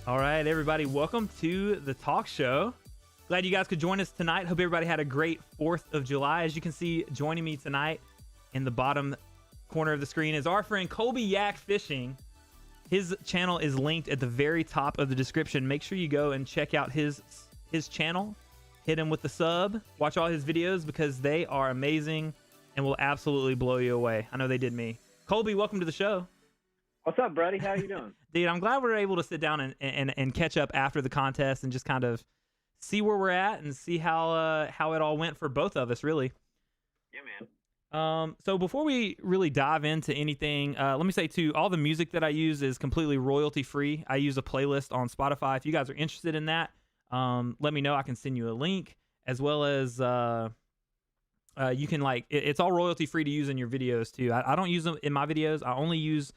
All right, everybody, welcome to the talk show. Glad you guys could join us tonight. Hope everybody had a great 4th of July. As you can see, joining me tonight in the bottom corner of the screen is our friend Colby YAK Fishing. His channel is linked at the very top of the description. Make sure you go and check out his channel. Hit him with the sub. Watch all his videos because they are amazing and will absolutely blow you away. I know they did me. Colby, welcome to the show. What's up, buddy? How you doing? Dude, I'm glad we're able to sit down and catch up after the contest and just kind of see where we're at and see how it all went for both of us, really. Yeah, man. So before we really dive into anything, let me say too, all the music that I use is completely royalty free. I use a playlist on Spotify. If you guys are interested in that, let me know. I can send you a link, as well as you can it's all royalty free to use in your videos too. I don't use them in my videos. I only use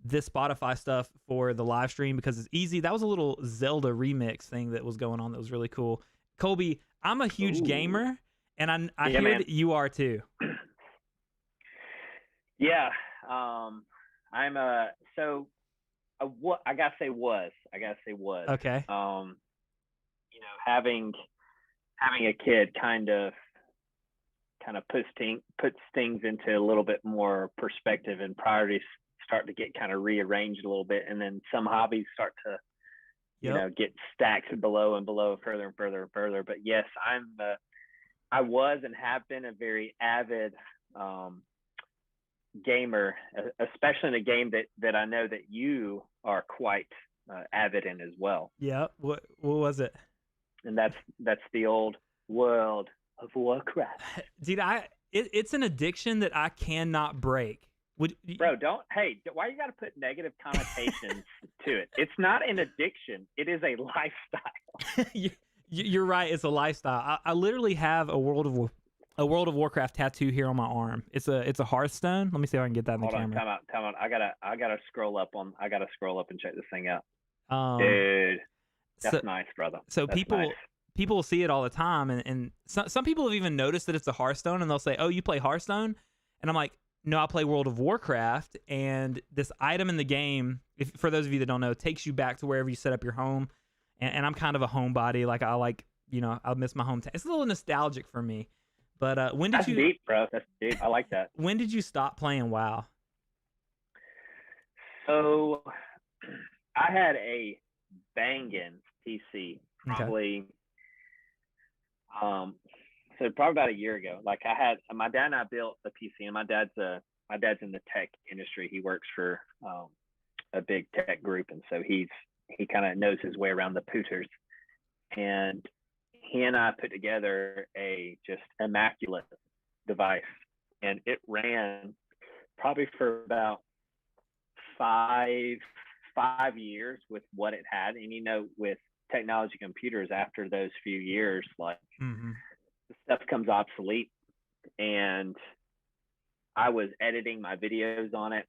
this Spotify stuff for the live stream because it's easy. That was a little Zelda remix thing that was going on that was really cool. Colby, I'm a huge gamer, and I hear that you are too. Yeah, I'm I gotta say was. Okay. Having a kid kind of puts things into a little bit more perspective, and priorities start to get kind of rearranged a little bit, and then some hobbies start to get stacked below and below, further and further and further. But yes, I was and have been a very avid gamer, especially in a game that I know that you are quite avid in as well. Yeah. What was it? And that's the old World of Warcraft. Dude, it's an addiction that I cannot break. Bro, why you got to put negative connotations to it? It's not an addiction. It is a lifestyle. You're right. It's a lifestyle. I literally have a World of Warcraft tattoo here on my arm. It's a Hearthstone. Let me see if I can get that in the camera. Time out. I gotta scroll up and check this thing out. Dude, that's nice, brother. So that's nice. People see it all the time, and some people have even noticed that it's a Hearthstone, and they'll say, "Oh, you play Hearthstone?" And I'm like, no, I play World of Warcraft, and this item in the game, for those of you that don't know, takes you back to wherever you set up your home. And I'm kind of a homebody. I miss my hometown. It's a little nostalgic for me. But when did That's deep, bro. That's deep. I like that. When did you stop playing WoW? So I had a banging PC, probably. Okay. So probably about a year ago. Like my dad and I built a PC, and my dad's in the tech industry. He works for a big tech group, and so he kind of knows his way around the pooters. And he and I put together a just immaculate device, and it ran probably for about five years with what it had. And with technology computers, after those few years, the stuff comes obsolete, and I was editing my videos on it.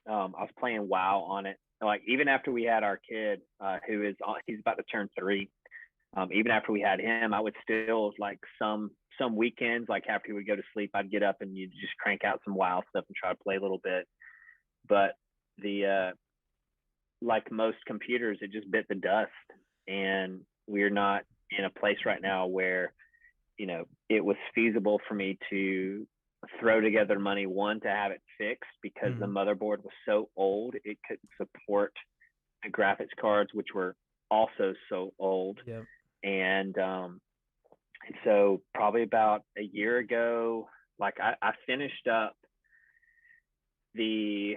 I was playing WoW on it. Like, even after we had our kid, he's about to turn 3. Even after we had him, I would still, like, some weekends, like after he would go to sleep, I'd get up and you just crank out some WoW stuff and try to play a little bit. But like most computers, it just bit the dust, and we're not in a place right now where it was feasible for me to throw together money, one, to have it fixed, because the motherboard was so old it couldn't support the graphics cards, which were also so old. Yep. And so probably about a year ago, like I finished up the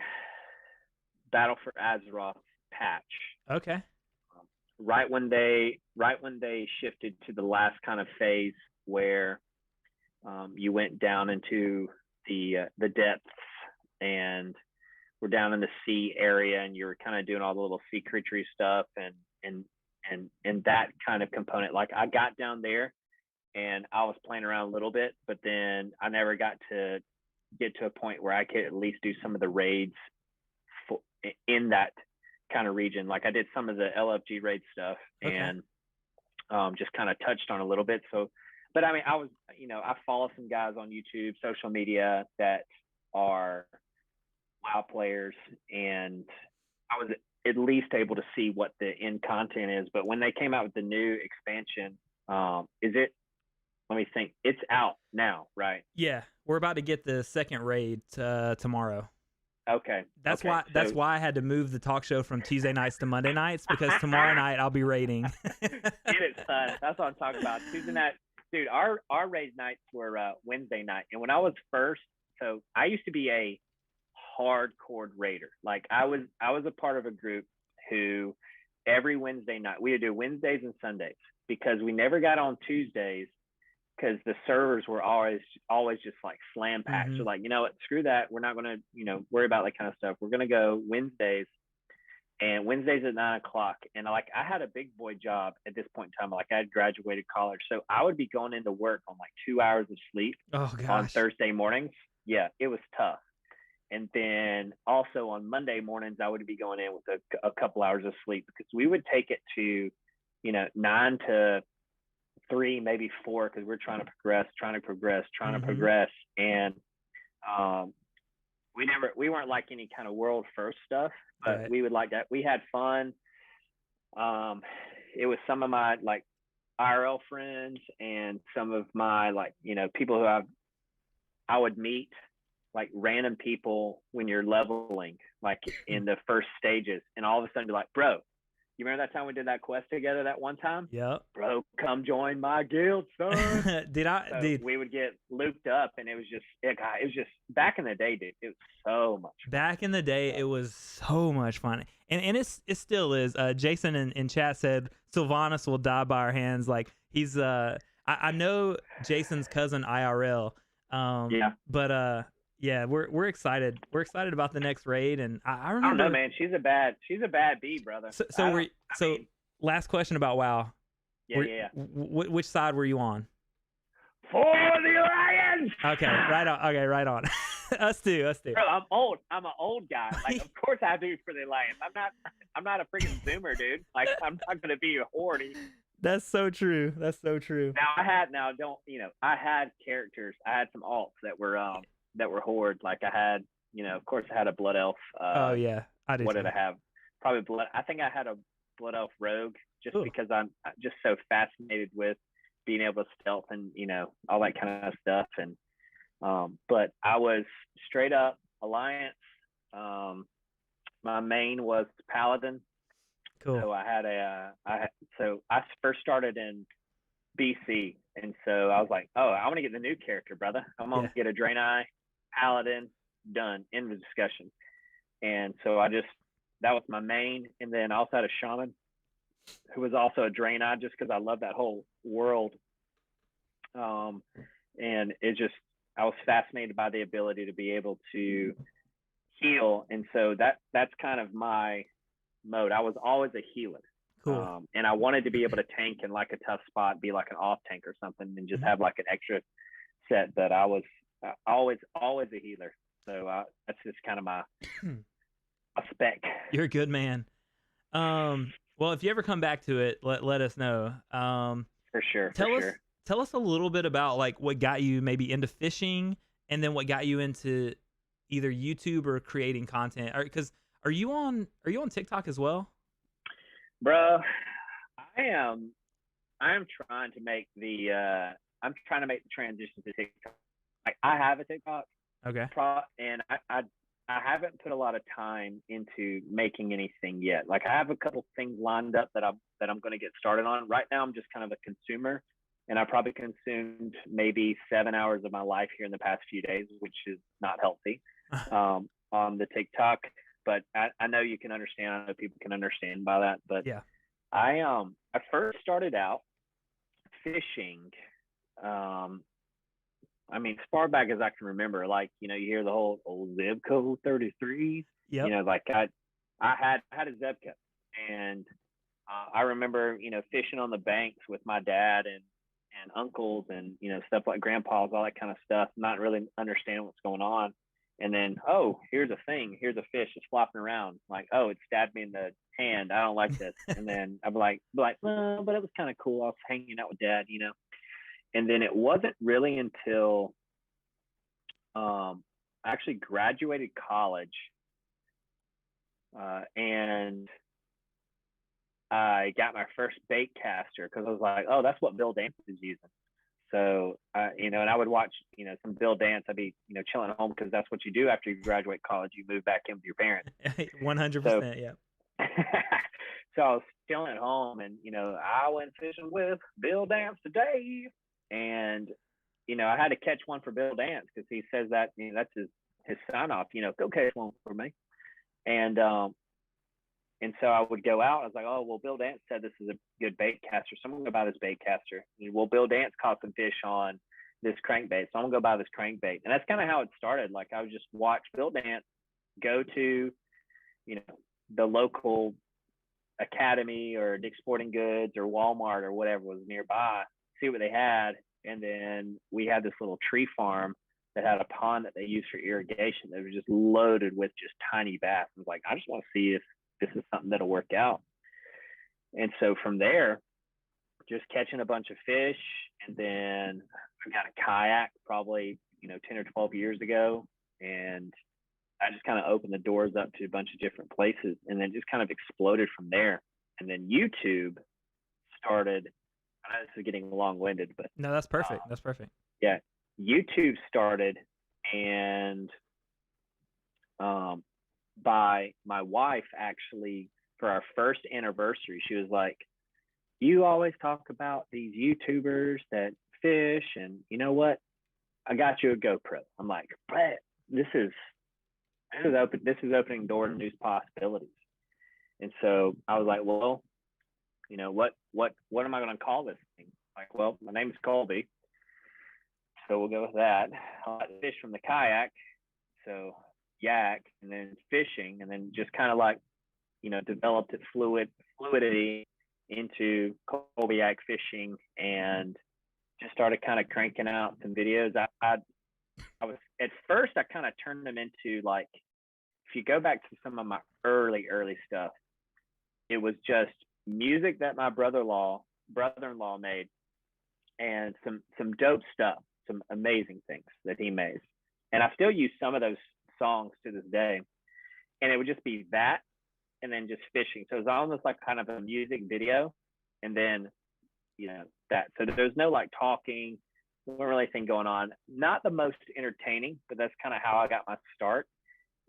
Battle for Azeroth patch. Okay. Right when they shifted to the last kind of phase where you went down into the depths, and we're down in the sea area, and you're kind of doing all the little sea creature stuff and that kind of component. Like, I got down there and I was playing around a little bit, but then I never got to get to a point where I could at least do some of the raids in that kind of region. Like, I did some of the LFG raid stuff, okay, and just kind of touched on a little bit. So, but I mean, I follow some guys on YouTube, social media, that are WoW players, and at least able to see what the end content is. But when they came out with the new expansion, is it? Let me think. It's out now, right? Yeah, we're about to get the second raid tomorrow. Okay. That's okay. why. That's why I had to move the talk show from Tuesday nights to Monday nights, because tomorrow night I'll be raiding. Get it, son. That's what I'm talking about. Tuesday night, dude. Our raid nights were Wednesday night, and when I was first, so I used to be a hardcore raider. Like I was a part of a group who every Wednesday night we would do Wednesdays and Sundays, because we never got on Tuesdays because the servers were always just like slam packed. Mm-hmm. So like, you know what, screw that. We're not gonna, worry about that kind of stuff. We're gonna go Wednesdays, and Wednesdays at 9 o'clock. And like I had a big boy job at this point in time. Like I had graduated college. So I would be going into work on like 2 hours of sleep on Thursday mornings. Yeah, it was tough. And then also on Monday mornings, I would be going in with a couple hours of sleep, because we would take it to, 9 to 3, maybe 4, because we're trying to progress. And we weren't like any kind of world first stuff, but right. We would like that. We had fun. It was some of my like IRL friends and some of my like, people who I would meet, like random people when you're leveling, like in the first stages, and all of a sudden be like, bro, you remember that time we did that quest together that one time? Yep. Bro, come join my guild, son. Dude, we would get looped up, and it was just back in the day, dude. It was so much fun. Back in the day, it was so much fun, and it still is. Jason in chat said Sylvanas will die by our hands. Like he's I know Jason's cousin IRL. Yeah. But yeah, we're excited. We're excited about the next raid, and I remember. I don't know, man. She's a bad bee, brother. So last question about WoW. Yeah. Which side were you on? For the Alliance. Okay, right on. Okay, right on. us too. Bro, I'm old. I'm an old guy. Like, of course I do for the Alliance. I'm not a freaking Zoomer, dude. Like, I'm not gonna be a horde. That's so true. Now I had characters. I had some alts that were horde. Like I had, of course I had a blood elf. Oh yeah, I did. What did I have? Probably blood. I think I had a blood elf rogue, just because I'm just so fascinated with being able to stealth and all that kind of stuff. And but I was straight up Alliance. My main was Paladin. Cool. So I first started in BC, and so I was like, oh, I want to get the new character, brother. I'm gonna get a Draenei Paladin, done, end of discussion. And so that was my main, and then I also had a shaman who was also a Draenei, just because I love that whole world. And I was fascinated by the ability to be able to heal, and so that's kind of my mode. I was always a healer. Cool. And I wanted to be able to tank in like a tough spot, be like an off tank or something, and just have like an extra set. But I was always a healer. So that's just kind of my spec. You're a good man. Well, if you ever come back to it, let us know. For sure. Tell us a little bit about like what got you maybe into fishing, and then what got you into either YouTube or creating content. Because are you on TikTok as well? Bro, I am trying to make the transition to TikTok. Like, I have a TikTok. Okay. And I haven't put a lot of time into making anything yet. Like, I have a couple things lined up that I'm going to get started on. Right now I'm just kind of a consumer, and I probably consumed maybe 7 hours of my life here in the past few days, which is not healthy, on the TikTok. But I know you can understand. I know people can understand by that. But yeah, I first started out fishing. I mean, as far back as I can remember, like, you hear the whole old zip code 33s. Yep. Like I had a Zebca, and I remember, fishing on the banks with my dad and uncles and, stuff like grandpas, all that kind of stuff, not really understanding what's going on. And then, oh, here's a fish that's flopping around. Like, oh, it stabbed me in the hand. I don't like this. And then I'd be like, well, but it was kind of cool. I was hanging out with dad, And then it wasn't really until I actually graduated college and I got my first bait caster because I was like, oh, that's what Bill Dance is using. So, and I would watch, some Bill Dance. I'd be, chilling at home because that's what you do after you graduate college. You move back in with your parents. 100%. Yeah. So I was chilling at home, and I went fishing with Bill Dance today, and I had to catch one for Bill Dance because he says that that's his sign off. Go catch one for me, and so I would go out. I was like, oh well, Bill Dance said this is a good bait caster, so I'm gonna go buy this bait caster. Well, Bill Dance caught some fish on this crankbait, so I'm gonna go buy this crankbait, and that's kind of how it started. Like I would just watch Bill Dance go to the local Academy or Dick's Sporting Goods or Walmart or whatever was nearby, see what they had. And then we had this little tree farm that had a pond that they used for irrigation that was just loaded with just tiny bass. I was like, I just want to see if this is something that'll work out. And so from there, just catching a bunch of fish. And then I got a kayak probably, 10 or 12 years ago. And I just kind of opened the doors up to a bunch of different places, and then just kind of exploded from there. And then YouTube started. I know this is getting long-winded, but no, that's perfect. That's perfect. Yeah, YouTube started, and by my wife actually for our first anniversary, she was like, "You always talk about these YouTubers that fish, and you know what? I got you a GoPro." I'm like, "Brett, this is opening doors to new possibilities." And so I was like, well, what am I going to call this thing? Like, well, my name is Colby, so we'll go with that. I like to fish from the kayak, so YAK, and then fishing, and then just kind of like, developed it fluidity into Colby YAK fishing, and just started kind of cranking out some videos. I was at first I kind of turned them into like, if you go back to some of my early stuff, it was just music that my brother-in-law made, and some dope stuff, some amazing things that he made. And I still use some of those songs to this day. And it would just be that, and then just fishing. So it was almost like kind of a music video, and then that. So there's no like talking, no really thing going on. Not the most entertaining, but that's kind of how I got my start.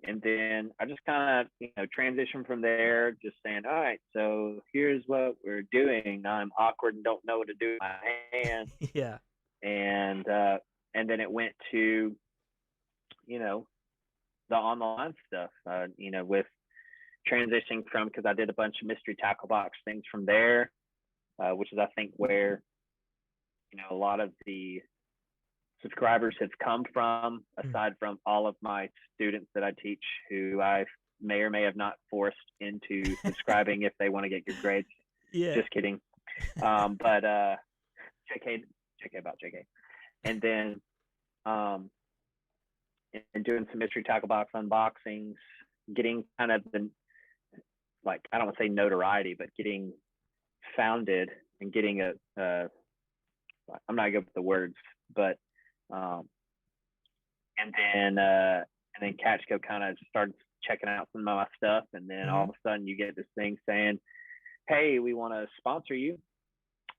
And then I just kind of, transitioned from there, just saying, all right, so here's what we're doing. I'm awkward and don't know what to do with my hands. Yeah. And then it went to, the online stuff, with transitioning from, because I did a bunch of mystery tackle box things from there, which is, I think, where, a lot of the subscribers have come from, aside from all of my students that I teach, who I may or may have not forced into subscribing if they want to get good grades. Yeah. Just kidding. But JK about JK. And then and doing some mystery tackle box unboxings, getting kind of the, like, I don't want to say notoriety, but getting founded and getting I'm not good with the words, but and then Catchco kind of started checking out some of my stuff, and then all of a sudden you get this thing saying, hey, we want to sponsor you.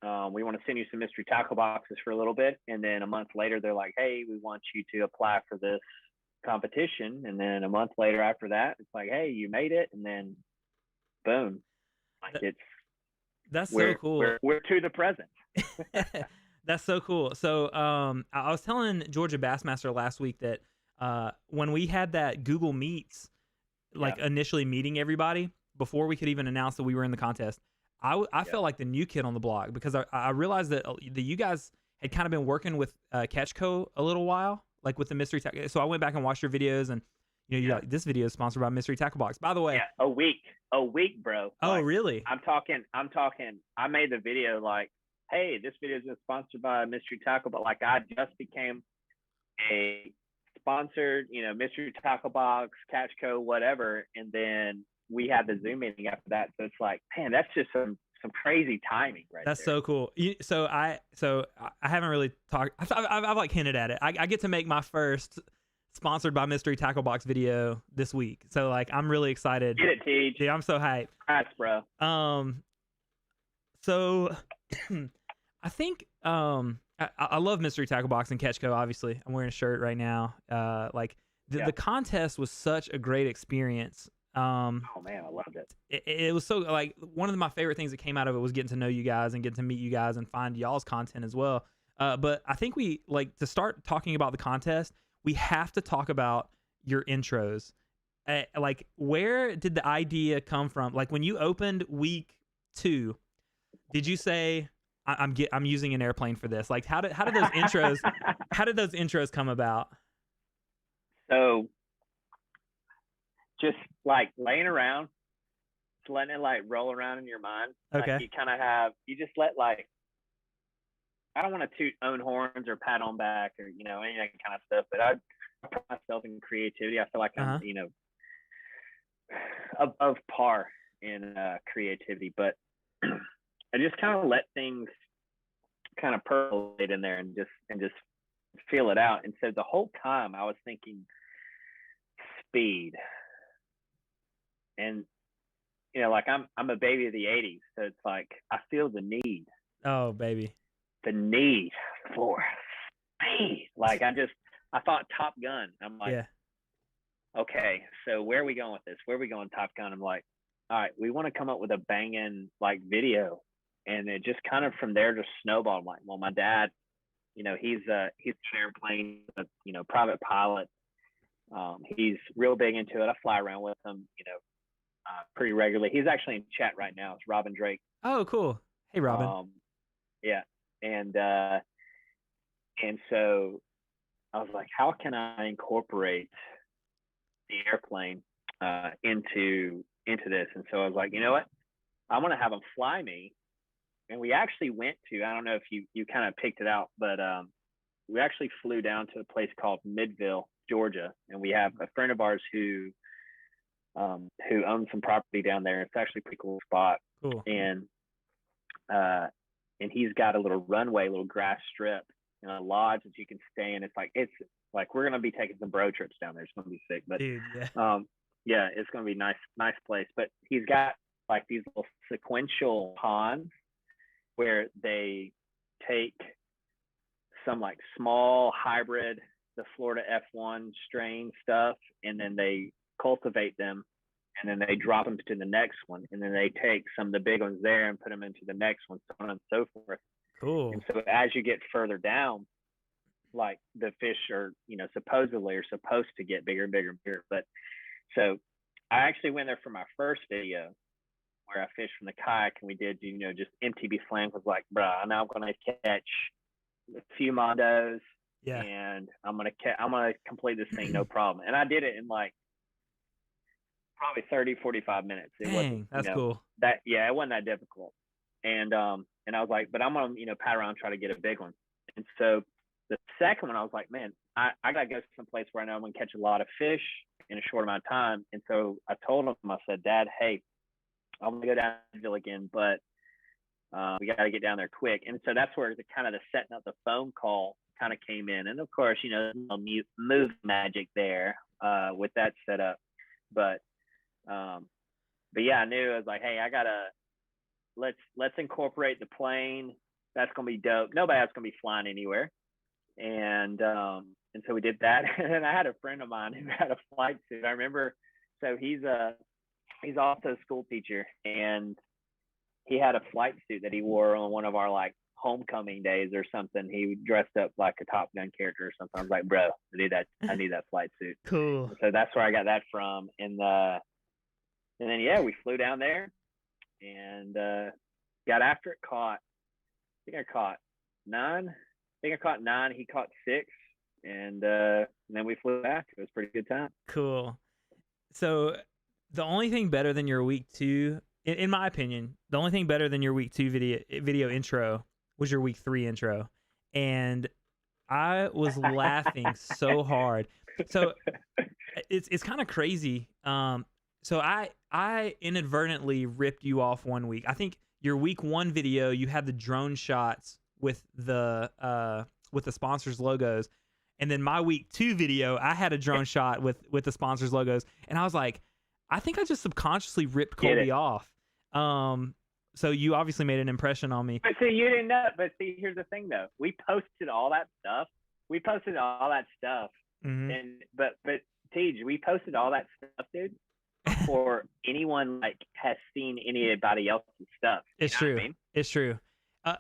We want to send you some mystery tackle boxes for a little bit. And then a month later, they're like, hey, we want you to apply for this competition. And then a month later after that, it's like, hey, you made it. And then boom, like that's so cool. We're to the present. That's so cool. So I was telling Georgia Bassmaster last week that when we had that Google Meets, initially meeting everybody before we could even announce that we were in the contest, I felt like the new kid on the block, because I realized that you guys had kind of been working with Catchco a little while, like with the mystery tackle. So I went back and watched your videos, and like, this video is sponsored by Mystery Tackle Box. By the way, a week, bro. Oh, like, really? I'm talking. I made the video like, hey, this video is sponsored by Mystery Tackle, but like I just became a sponsored, Mystery Tackle Box, Catchco, whatever, and then we had the Zoom meeting after that. So it's like, man, that's just some crazy timing, right? That's there. so cool. So I haven't really talked. I've like hinted at it. I get to make my first sponsored by Mystery Tackle Box video this week. So like I'm really excited. Get it, Teej. Dude, I'm so hyped. Congrats, bro. So I think I love Mystery Tackle Box and Catch Co. Obviously, I'm wearing a shirt right now. Like the contest was such a great experience. Oh man, I loved it. It was so like one of my favorite things that came out of it was getting to know you guys and getting to meet you guys and find y'all's content as well. But I think we like to start talking about the contest. We have to talk about your intros. Like, where did the idea come from? Like, when you opened week 2, did you say, "I'm using an airplane for this"? Like, how did those intros come about? So, just like laying around, just letting it like roll around in your mind. Okay. Like, you just let like. I don't want to toot own horns or pat on back or, you know, any of that kind of stuff, but I put myself in creativity. I feel like I'm, you know, above par in creativity, but I just kind of let things kind of percolate in there and just feel it out. And so the whole time I was thinking speed, and, you know, like I'm a baby of the 80s. So it's like, I feel the need. Oh, baby. The need for speed. Like I thought Top Gun. I'm like, okay, so where are we going with this? Where are we going, Top Gun? I'm like, all right, we want to come up with a banging like video. And it just kind of from there just snowballed. I'm like, well, my dad, you know, he's an airplane, you know, private pilot. He's real big into it. I fly around with him, you know, pretty regularly. He's actually in chat right now. It's Robin Drake. Oh, cool. Hey, Robin. Yeah. And so I was like, how can I incorporate the airplane into this? And so I was like, you know what? I want to have them fly me. And we actually went to, I don't know if you kind of picked it out, but we actually flew down to a place called Midville, Georgia. And we have a friend of ours who owns some property down there. It's actually a pretty cool spot. Cool. And he's got a little runway, little grass strip, and a lodge that you can stay in. It's like we're gonna be taking some bro trips down there. It's gonna be sick, but dude, yeah, it's gonna be nice place. But he's got like these little sequential ponds where they take some like small hybrid, the Florida F1 strain stuff, and then they cultivate them. And then they drop them to the next one, and then they take some of the big ones there and put them into the next one, so on and so forth. Cool. And so as you get further down, like the fish are, you know, supposedly are supposed to get bigger and bigger and bigger. But so I actually went there for my first video where I fished from the kayak, and we did, you know, just MTB flank. Was like, bro, I'm now going to catch a few mondos, and I'm gonna complete this thing, no problem. And I did it in like probably 30-45 minutes. That's cool. It wasn't that difficult. And I was like, but I'm gonna, you know, pat around and try to get a big one. And so the second one, I was like, man, I gotta go someplace where I know I'm gonna catch a lot of fish in a short amount of time. And so I told him, I said, Dad, hey, I'm gonna go down to Nashville again, but we gotta get down there quick. And so that's where the kind of the setting up the phone call kind of came in. And of course, you know, move magic there with that setup. But yeah, I knew. I was like, hey, I gotta let's incorporate the plane. That's gonna be dope. Nobody else gonna be flying anywhere. And so we did that. And I had a friend of mine who had a flight suit. I remember. So he's also a school teacher, and he had a flight suit that he wore on one of our like homecoming days or something. He dressed up like a Top Gun character or something. I was like, bro, I need that flight suit. Cool. So that's where I got that from. And then we flew down there and got after it. I think I caught 9. He caught 6, and then we flew back. It was a pretty good time. Cool. So the only thing better than your week 2, in my opinion, the only thing better than your week 2 video intro was your week 3 intro, and I was laughing so hard. So it's kind of crazy. So I inadvertently ripped you off one week. I think your week 1 video, you had the drone shots with the sponsors' logos, And then my week 2 video, I had a drone shot with the sponsors logos, and I was like, I think I just subconsciously ripped Colby off. So you obviously made an impression on me. But see, you didn't know. But see, here's the thing though. We posted all that stuff. And but Tej, we posted all that stuff, dude, before anyone like has seen anybody else's stuff. It's true. It's true.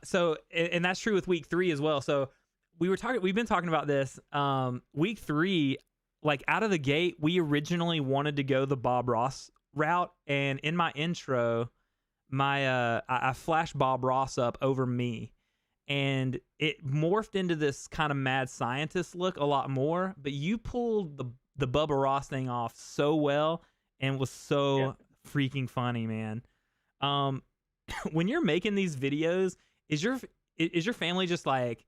So and that's true with week 3 as well. So we've been talking about this. Week 3, like out of the gate, we originally wanted to go the Bob Ross route, and in my intro, I flashed Bob Ross up over me, and it morphed into this kind of mad scientist look a lot more. But you pulled the Bubba Ross thing off so well, and was so freaking funny, man. When you're making these videos, is your family just like,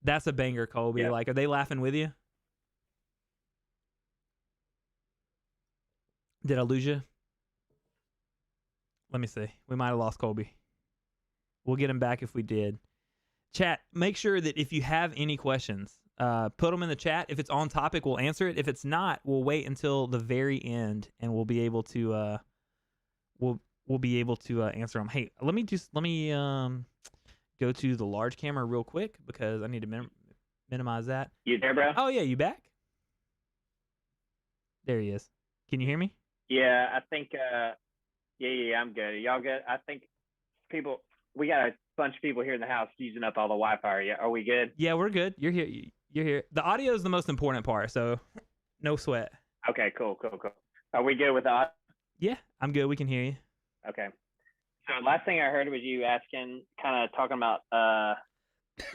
that's a banger, Colby? Like, are they laughing with you? Did I lose you? Let me see. We might have lost Colby. We'll get him back if we did. Chat, make sure that if you have any questions, put them in the chat. If it's on topic, we'll answer it. If it's not, we'll wait until the very end, and we'll be able to we'll be able to answer them. Hey, let me go to the large camera real quick because I need to minimize that. You there, bro? Oh yeah, you back? There he is. Can you hear me? Yeah, I think. Yeah, I'm good. Y'all good? I think we got a bunch of people here in the house using up all the Wi-Fi. Are we good? Yeah, we're good. You're here. You're here. The audio is the most important part, so no sweat. Okay, cool. Are we good with the audio? Yeah, I'm good. We can hear you. Okay. So last thing I heard was you asking, kind of talking about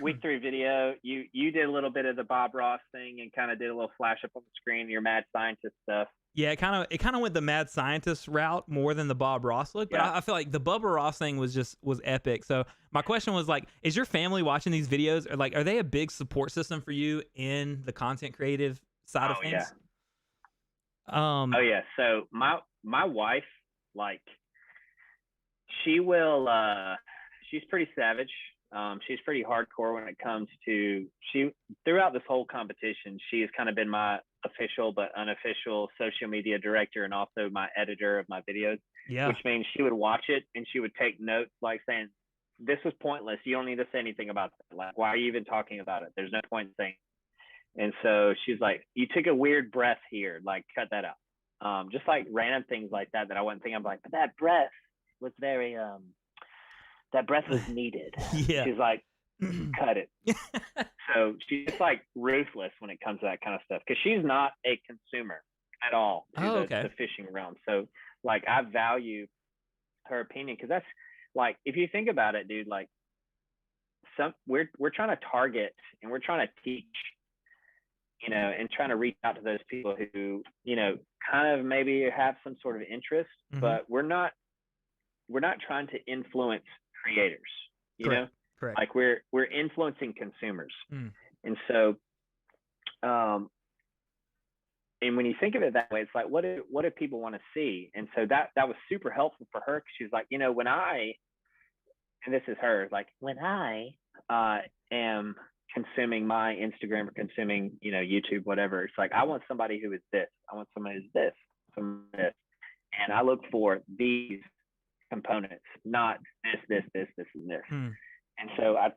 week 3 video. You did a little bit of the Bob Ross thing and kind of did a little flash up on the screen, your mad scientist stuff. Yeah, it kind of went the mad scientist route more than the Bob Ross look, but I feel like the Bubba Ross thing was epic. So my question was like, is your family watching these videos, or like, are they a big support system for you in the content creative side of things? Yeah. So my wife, like, she will. She's pretty savage. She's pretty hardcore when it comes to throughout this whole competition, she has kind of been my official but unofficial social media director and also my editor of my videos. Yeah. Which means she would watch it and she would take notes, like saying, this was pointless. You don't need to say anything about that. Like, why are you even talking about it? There's no point in saying it. And so she's like, you took a weird breath here, like cut that out. Just like random things like that I wouldn't think. I'm like, but that breath was very that breath was needed. Yeah. She's like, cut it. So she's just like ruthless when it comes to that kind of stuff, because she's not a consumer at all to the fishing realm. So like, I value her opinion, because that's like, if you think about it, dude, like we're trying to target and we're trying to teach, and trying to reach out to those people who, kind of maybe have some sort of interest, but we're not trying to influence creators, you know? Correct. Like we're influencing consumers. And so, and when you think of it that way, it's like, what do people want to see? And so that was super helpful for her, because she was like, and this is her, like, when I am consuming my Instagram or consuming, YouTube, whatever, it's like, I want somebody who is this. I want somebody who's this, this. And I look for these components, not this, and this. And so I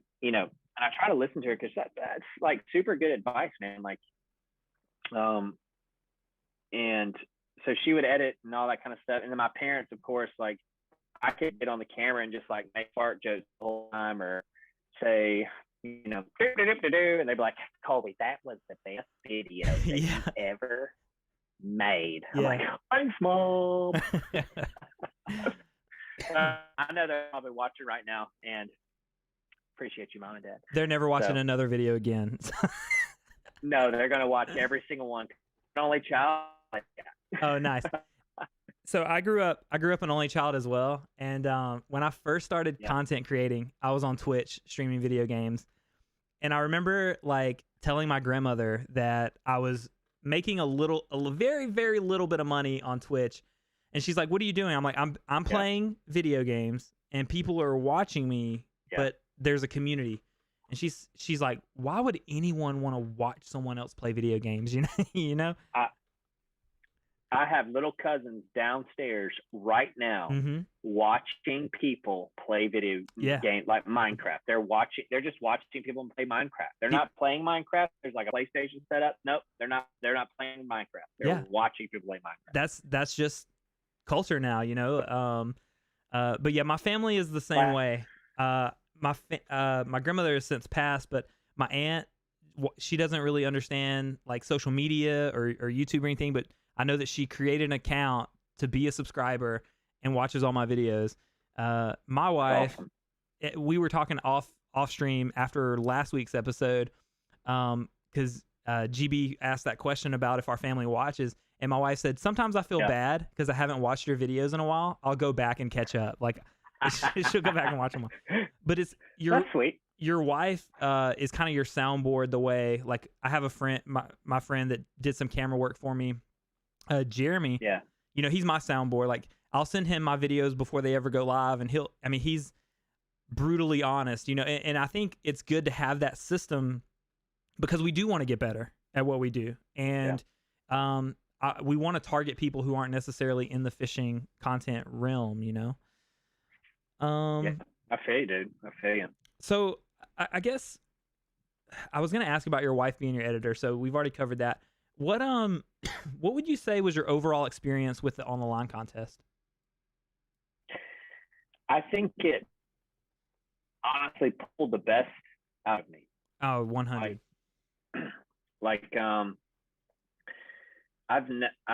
try to listen to her, because that's like super good advice, man. Like, and so she would edit and all that kind of stuff. And then my parents, of course, like, I could get on the camera and just like make fart jokes the whole time, or say, and they'd be like, Colby, that was the best video that you ever made. I'm like, thanks, Mom. I know they're probably watching right now, and appreciate you, Mom and Dad. They're never watching another video again. No, they're gonna watch every single one. Only child. Oh, nice. So I grew up an only child as well, and when I first started content creating, I was on Twitch streaming video games, and I remember like telling my grandmother that I was making a very, very little bit of money on Twitch. And she's like, what are you doing? I'm like, I'm playing video games and people are watching me, but there's a community. And she's like, why would anyone want to watch someone else play video games? You know. I have little cousins downstairs right now Mm-hmm. watching people play video games like Minecraft. They're just watching people play Minecraft. They're not playing Minecraft. There's like a PlayStation set up. Nope, they're not playing Minecraft. They're watching people play Minecraft. That's just culture now, you know. But yeah, my family is the same way. My grandmother has since passed, but my aunt, she doesn't really understand like social media or YouTube or anything, but I know that she created an account to be a subscriber and watches all my videos. My wife, Awesome. We were talking off stream after last week's episode, because GB asked that question about if our family watches, and my wife said, sometimes I feel bad because I haven't watched your videos in a while. I'll go back and catch up. Like she'll go back and watch them. But that's sweet. Your wife is kind of your soundboard. The way, like, I have a friend, my friend that did some camera work for me, Jeremy. Yeah. You know, he's my soundboard. Like, I'll send him my videos before they ever go live, and he's brutally honest, you know, and I think it's good to have that system because we do want to get better at what we do. And we want to target people who aren't necessarily in the fishing content realm, you know? Yeah, I feel you, dude. I feel you. So I guess I was going to ask about your wife being your editor. So we've already covered that. What would you say was your overall experience with the On the Line contest? I think it honestly pulled the best out of me. Oh, 100.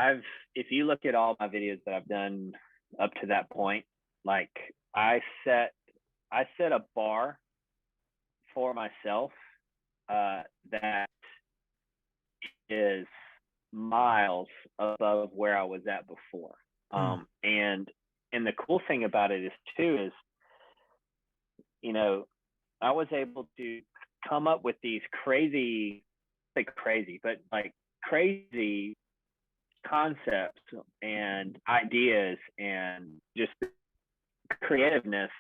I've if you look at all my videos that I've done up to that point, like I set a bar for myself that is miles above where I was at before. And the cool thing about it is you know, I was able to come up with these crazy concepts and ideas and just creativeness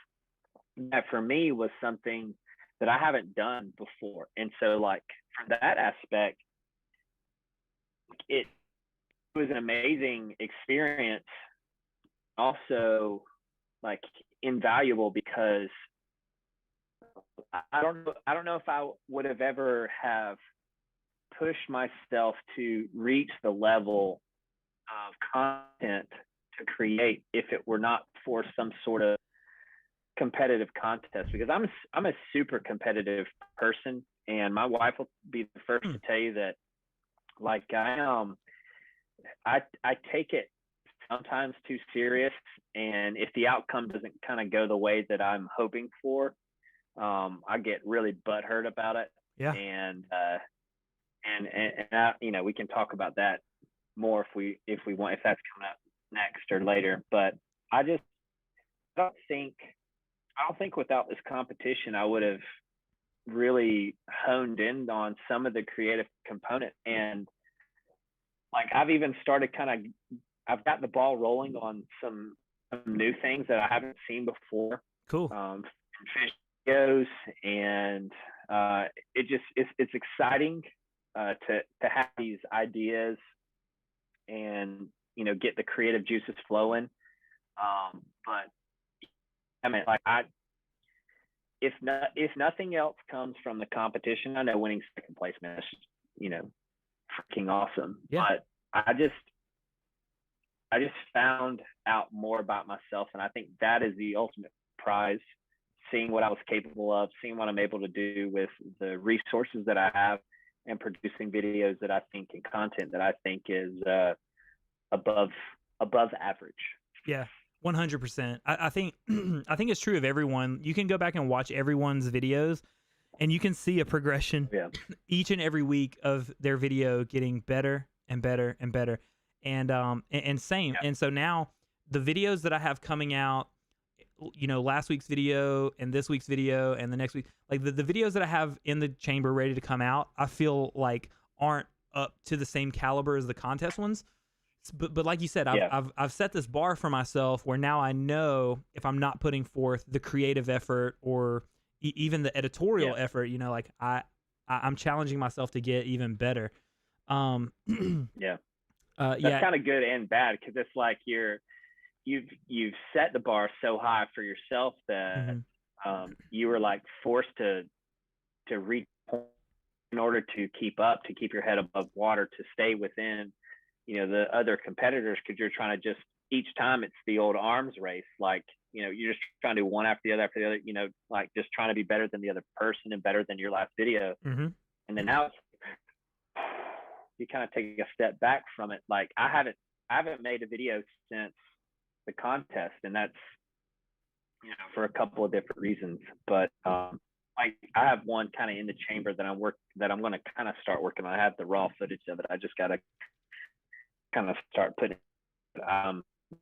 that for me was something that I haven't done before. And so like from that aspect, it was an amazing experience, also like invaluable, because I don't know if I would have ever have pushed myself to reach the level of content to create if it were not for some sort of competitive contest, because I'm a super competitive person, and my wife will be the first to tell you that like I take it sometimes too serious, and if the outcome doesn't kind of go the way that I'm hoping for, I get really butthurt about it. Yeah. And I, you know, we can talk about that more if we want, if that's coming up next or later. But I don't think without this competition I would have really honed in on some of the creative component. And like I've even started I've got the ball rolling on some new things that I haven't seen before. Cool. Fish videos, and it's exciting to have these ideas and, you know, get the creative juices flowing. But I mean, like if nothing else comes from the competition, I know winning second place, man, it's, you know, freaking awesome. Yeah. But I just found out more about myself, and I think that is the ultimate prize. Seeing what I was capable of, seeing what I'm able to do with the resources that I have, and producing videos that I think and content that I think is above average. Yeah, 100%. I think I think it's true of everyone. You can go back and watch everyone's videos, and you can see a progression each and every week of their video getting better and better and better, and same. Yeah. And so now the videos that I have coming out, you know, last week's video and this week's video and the next week, like the videos that I have in the chamber ready to come out, I feel like aren't up to the same caliber as the contest ones. But like you said, I've set this bar for myself where now I know if I'm not putting forth the creative effort or even the editorial effort, you know, like I'm challenging myself to get even better. Yeah. Yeah. That's kind of good and bad, because it's like you've set the bar so high for yourself that you were like forced to reach in order to keep up, to keep your head above water, to stay within, you know, the other competitors, because you're trying to just, each time it's the old arms race, like, you know, you're just trying to do one after the other, you know, like just trying to be better than the other person and better than your last video. And then now you kind of take a step back from it. Like I haven't made a video since the contest, and that's, you know, for a couple of different reasons. But I have one kind of in the chamber that I'm going to kind of start working on. I have the raw footage of it. I just got to kind of start putting,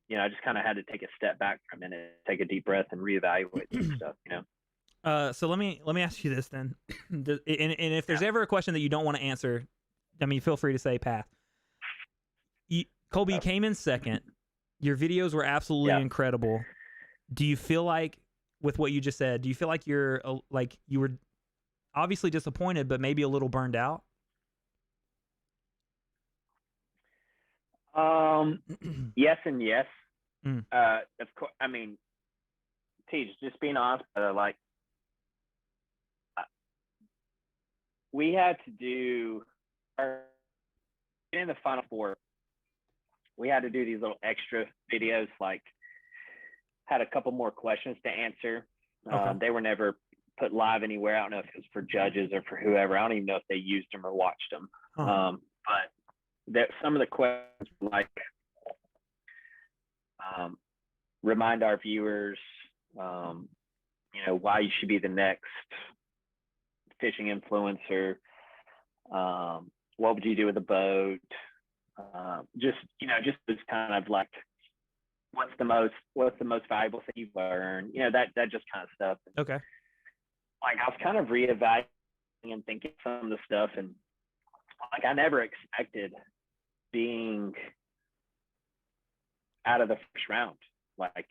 you know, I just kind of had to take a step back for a minute, take a deep breath, and reevaluate some stuff, you know. So let me ask you this then, and if there's ever a question that you don't want to answer, I mean, feel free to say pass. Colby came in second. Your videos were absolutely incredible. Do you feel like, with what you just said, do you feel like you were obviously disappointed, but maybe a little burned out? Yes and yes. Of course. I mean, Teej, just being honest, like we had to do in the Final Four. We had to do these little extra videos, like had a couple more questions to answer. They were never put live anywhere. I don't know if it was for judges or for whoever. I don't even know if they used them or watched them. But some of the questions were like, remind our viewers, you know, why you should be the next fishing influencer. What would you do with a boat? Just, you know, just this kind of like, what's the most valuable thing you've learned? You know, that just kind of stuff. Okay. Like I was kind of reevaluating and thinking some of the stuff, and like I never expected being out of the first round. Like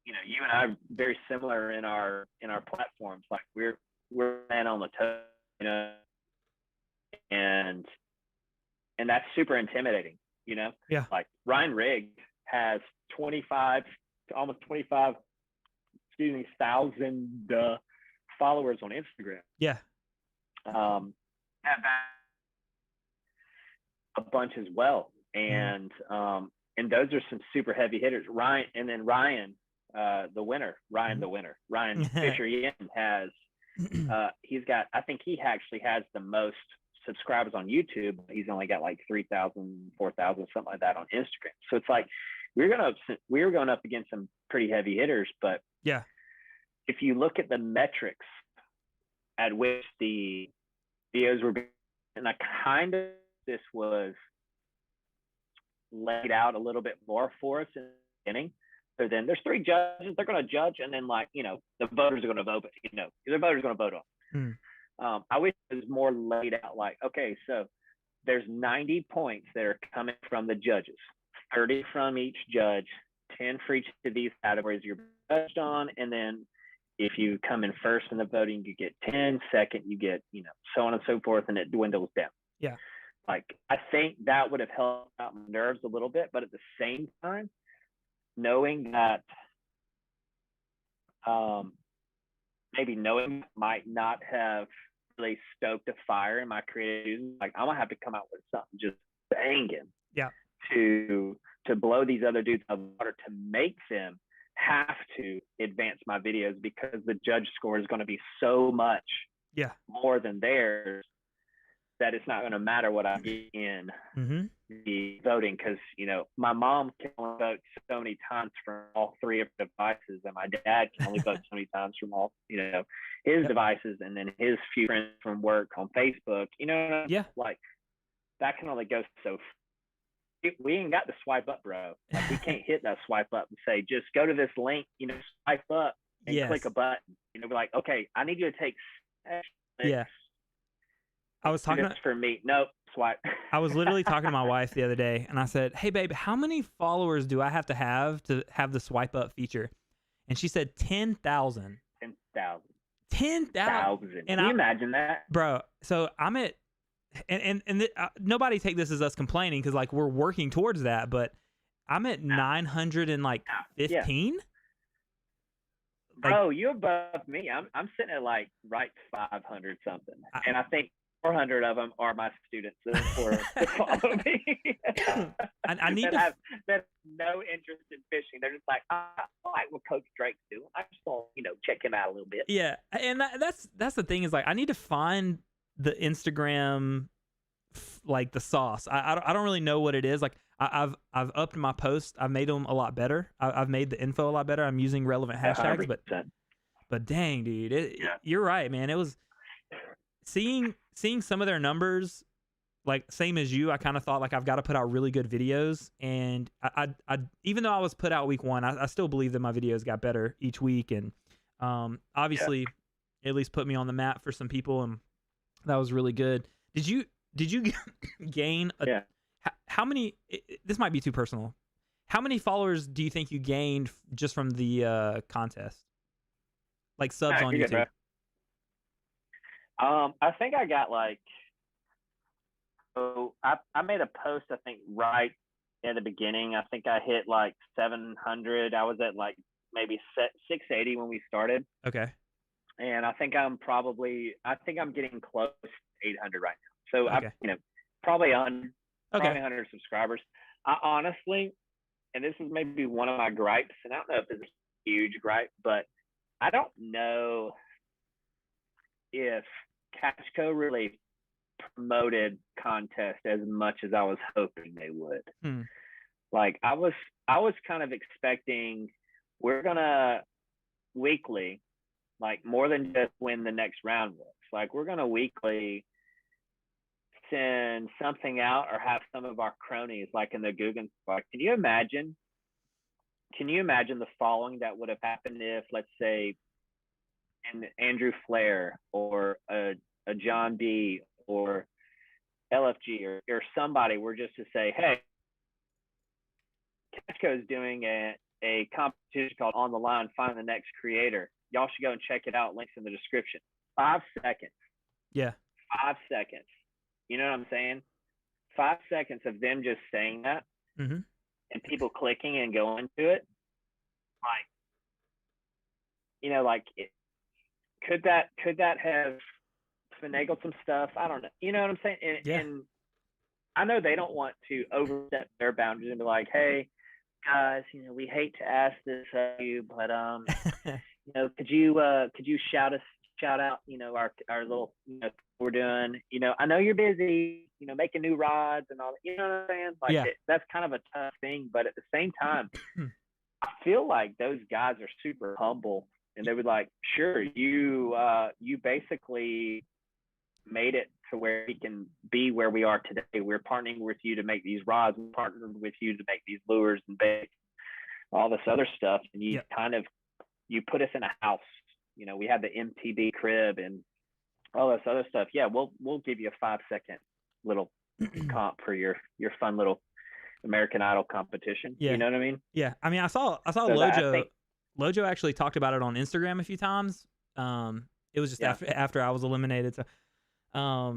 you know, you and I are very similar in our platforms. Like we're man on the toe, you know, and that's super intimidating, you know. Yeah. Like Ryan Rigg has almost 25,000 followers on Instagram. Yeah. Have a bunch as well, and those are some super heavy hitters. Ryan the winner, Ryan Fisher Yin has he's got, I think he actually has the most subscribers on YouTube. He's only got like 3,000, 4,000, something like that on Instagram. So it's like we were going up against some pretty heavy hitters. But yeah, if you look at the metrics at which the videos were being, and I kind of, this was laid out a little bit more for us in the beginning. So then there's 3 judges, they're going to judge, and then, like, you know, the voters are going to vote, you know, the voters are going to vote on. I wish it was more laid out, like, okay, so there's 90 points that are coming from the judges, 30 from each judge, 10 for each of these categories you're judged on, and then if you come in first in the voting, you get 10, second, you get, you know, so on and so forth, and it dwindles down. Yeah. Like, I think that would have helped out my nerves a little bit, but at the same time, knowing that maybe knowing might not have really stoked a fire in my creative, like I'm gonna have to come out with something just banging, to blow these other dudes out of the water, to make them have to advance my videos, because the judge score is going to be so much more than theirs that it's not going to matter what I get in the voting, because, you know, my mom can only vote so many times from all 3 of the devices, and my dad can only vote so many times from all, you know, his devices, and then his few friends from work on Facebook, you know, like that can only go so far. We ain't got to swipe up, bro. Like we can't hit that swipe up and say, just go to this link, you know, swipe up and click a button. You know, be like, okay, I need you to take I was talking for me. Nope, swipe. I was literally talking to my wife the other day, and I said, hey, babe, how many followers do I have to have the swipe up feature? And she said 10,000. 10,000. 10,000. And Can you imagine that? bro, so I'm at, nobody take this as us complaining, because like we're working towards that, but I'm at 915. Like, Bro, you're above me. I'm sitting at like right 500 something, and I think 400 of them are my students that follow me. I need that have no interest in fishing. They're just like, I like what Coach Drake's doing. I just want check him out a little bit. Yeah, and that's the thing, is like I need to find the Instagram, like the sauce. I don't really know what it is. Like I've upped my posts. I've made them a lot better. I've made the info a lot better. I'm using relevant hashtags, 100%. but dang, dude, you're right, man. It was seeing some of their numbers, like same as you. I kind of thought like I've got to put out really good videos, and I even though I was put out week 1, I still believe that my videos got better each week, and obviously at least put me on the map for some people, and that was really good. Did you gain how many, this might be too personal, how many followers do you think you gained just from the contest, like subs on YouTube? I think I got like, so I made a post, I think right in the beginning. I think I hit like 700. I was at like maybe 680 when we started. Okay. And I think I'm getting close to 800 right now. So okay. Probably 100, probably 100 subscribers. I honestly, and this is maybe one of my gripes, and I don't know if it's a huge gripe, but I don't know if Catchco really promoted contest as much as I was hoping they would. Like I was kind of expecting we're gonna weekly, like more than just when the next round was. Like we're gonna weekly send something out or have some of our cronies like in the Guggen spot. Can you imagine the following that would have happened if, let's say, an Andrew Flair or a John B or LFG or somebody were just to say, hey, Catchco is doing a competition called On the Line, Find the Next Creator. Y'all should go and check it out. Links in the description. 5 seconds. Yeah. 5 seconds. You know what I'm saying? 5 seconds of them just saying that and people clicking and going to it. Could that have finagled some stuff? I don't know. You know what I'm saying? And I know they don't want to overstep their boundaries and be like, hey, guys, we hate to ask this of you, but could you shout out, our little, we're doing, I know you're busy, making new rods and all that, you know what I'm saying? Like that's kind of a tough thing, but at the same time, I feel like those guys are super humble, and they would like, sure, you basically made it to where we can be where we are today. We're partnering with you to make these rods. We're partnering with you to make these lures and bait, all this other stuff. And you you put us in a house. We have the MTB crib and all this other stuff. Yeah, we'll give you a 5 second little comp for your fun little American Idol competition. Yeah. You know what I mean? Yeah. I mean, I saw Lojo actually talked about it on Instagram a few times. It was just after I was eliminated. So I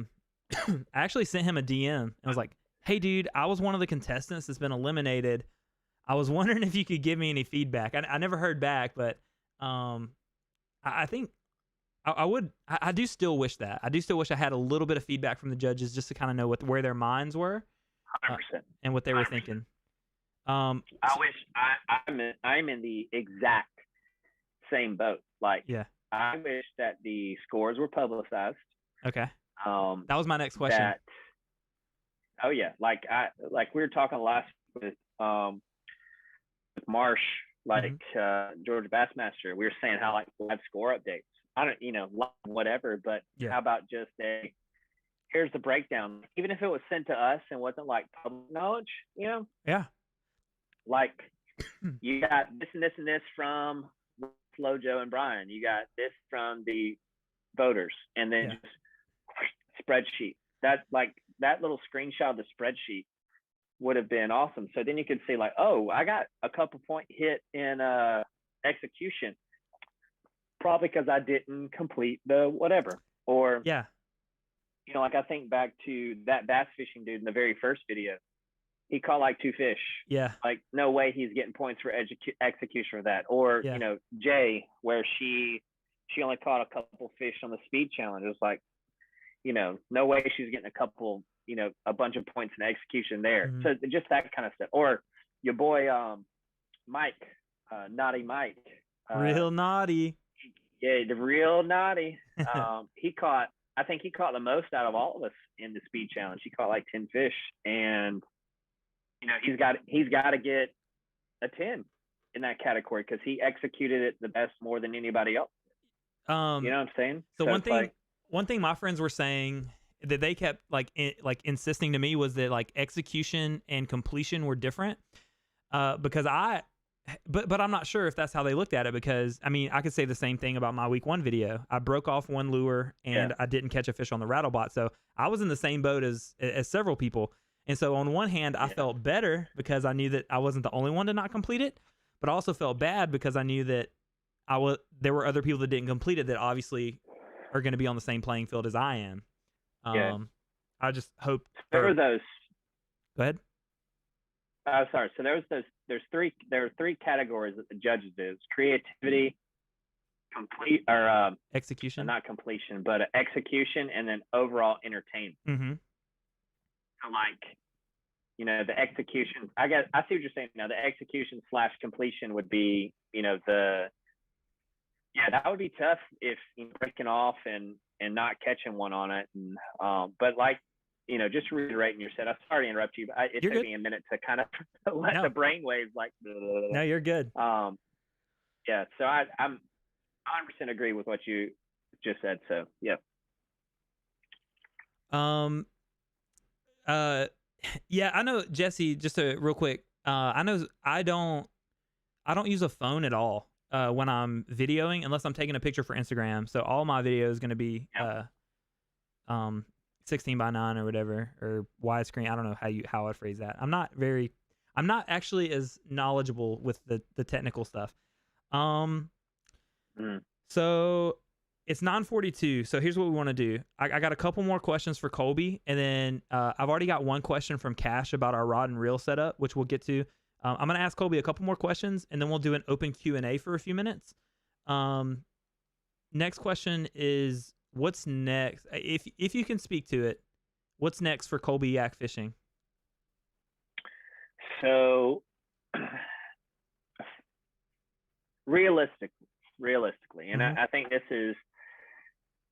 actually sent him a DM and was like, hey dude, I was one of the contestants that's been eliminated. I was wondering if you could give me any feedback. I never heard back, but I think I do still wish that. I do still wish I had a little bit of feedback from the judges just to kind of know where their minds were 100%. And what they were thinking. I wish I'm in the exact same boat. Like, I wish that the scores were publicized. Okay. That was my next question. Like we were talking last with Marsh, like Georgia Bassmaster. We were saying how like live score updates. I don't, whatever, but how about just here's the breakdown. Even if it was sent to us and wasn't like public knowledge, Yeah. Like you got this and this and this from Lojo and Brian. You got this from the voters, and then just spreadsheet. That's like that little screenshot of the spreadsheet would have been awesome. So then you could see like, oh, I got a couple point hit in execution. probably because I didn't complete the whatever. Or, Yeah. you know, like I think back to that bass fishing dude in the very first video. He caught like 2 fish. Yeah. Like, no way he's getting points for execution for that. Or, Yeah. you know, Jay, where she only caught a couple fish on the speed challenge. It was like, you know, no way she's getting a couple, you know, a bunch of points in execution there. Mhm. So just that kind of stuff. Or your boy Mike, Naughty Mike. Real naughty. Yeah, the real naughty. I think he caught the most out of all of us in the speed challenge. He caught like 10 fish, and you know, he's got to get a 10 in that category because he executed it the best more than anybody else. You know what I'm saying? So one thing my friends were saying that they kept like insisting to me was that like execution and completion were different. Because but I'm not sure if that's how they looked at it, because I mean, I could say the same thing about my week 1 video. I broke off one lure and I didn't catch a fish on the rattlebot. So I was in the same boat as several people. And so on one hand, I felt better because I knew that I wasn't the only one to not complete it, but I also felt bad because I knew that there were other people that didn't complete it that obviously are going to be on the same playing field as I am. I just hope there were those. Go ahead. Sorry. So there are 3 categories that the judges do: creativity, execution, not completion, but execution, and then overall entertainment. Mm-hmm. So like, you know, the execution, I see what you're saying now. The execution / completion would be, you know, that would be tough if you know, breaking off and not catching one on it. And but like, you know, just reiterating your set. I'm sorry to interrupt you, but it took me a minute to kind of let the brain waves like. No, you're good. Yeah. So I'm 100% agree with what you just said. So yeah. Yeah, I know, Jesse, just real quick. I know I don't use a phone at all when I'm videoing unless I'm taking a picture for Instagram. So all my video is going to be 16:9 or whatever, or widescreen. I don't know how I'd phrase that. I'm not actually as knowledgeable with the technical stuff. So it's 9:42. So here's what we want to do. I got a couple more questions for Colby, and then I've already got one question from Cash about our rod and reel setup, which we'll get to. I'm going to ask Colby a couple more questions, and then we'll do an open Q&A for a few minutes. Next question is, what's next? If you can speak to it, what's next for Colby Yak Fishing? So realistically, and I think this is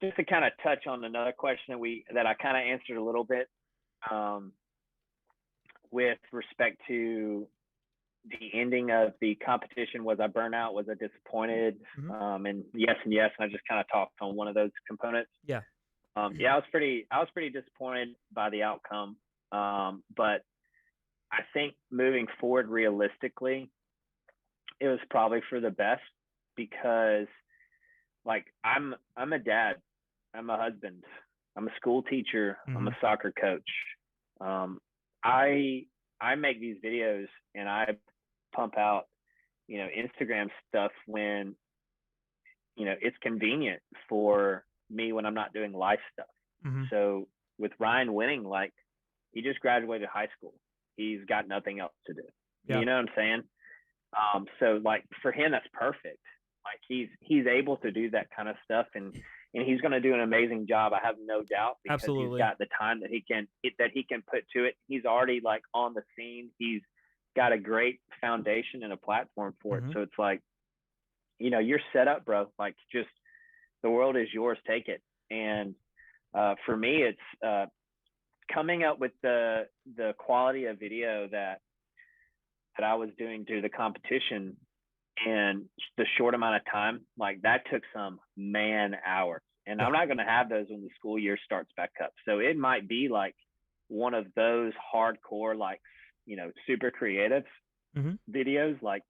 just to kind of touch on another question that I kind of answered a little bit with respect to the ending of the competition. Was I burnt out? Was I disappointed? And yes. And I just kind of talked on one of those components. Yeah. I was pretty disappointed by the outcome. But I think moving forward, realistically, it was probably for the best, because like I'm a dad, I'm a husband, I'm a school teacher, I'm a soccer coach. I make these videos and I pump out, you know, Instagram stuff when, you know, it's convenient for me when I'm not doing live stuff. So with Ryan winning, like, he just graduated high school. He's got nothing else to do. You know what I'm saying? So like for him, that's perfect. Like he's able to do that kind of stuff, and he's going to do an amazing job. I have no doubt, because he's got the time that he can put to it. He's already like on the scene. He's got a great foundation and a platform for it. So it's like, you know, you're set up, bro. Like, just the world is yours. Take it. And for me, it's coming up with the quality of video that I was doing through the competition, and the short amount of time, like, that took some man hours. And I'm not going to have those when the school year starts back up. So it might be like one of those hardcore, like, you know, super creative videos, like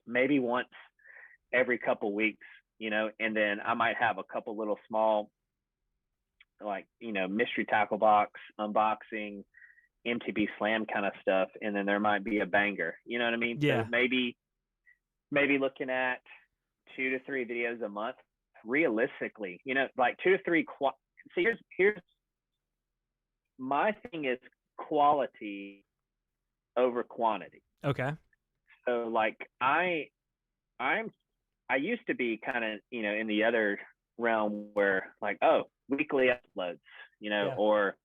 maybe once every couple weeks, you know, and then I might have a couple little small, like, you know, mystery tackle box unboxing, MTB slam kind of stuff. And then there might be a banger, you know what I mean? Yeah. So maybe looking at, 2 to 3 videos a month. Realistically, like 2 to 3. See, here's my thing is quality over quantity. Okay. So like I used to be kind of, in the other realm where like, oh, weekly uploads, or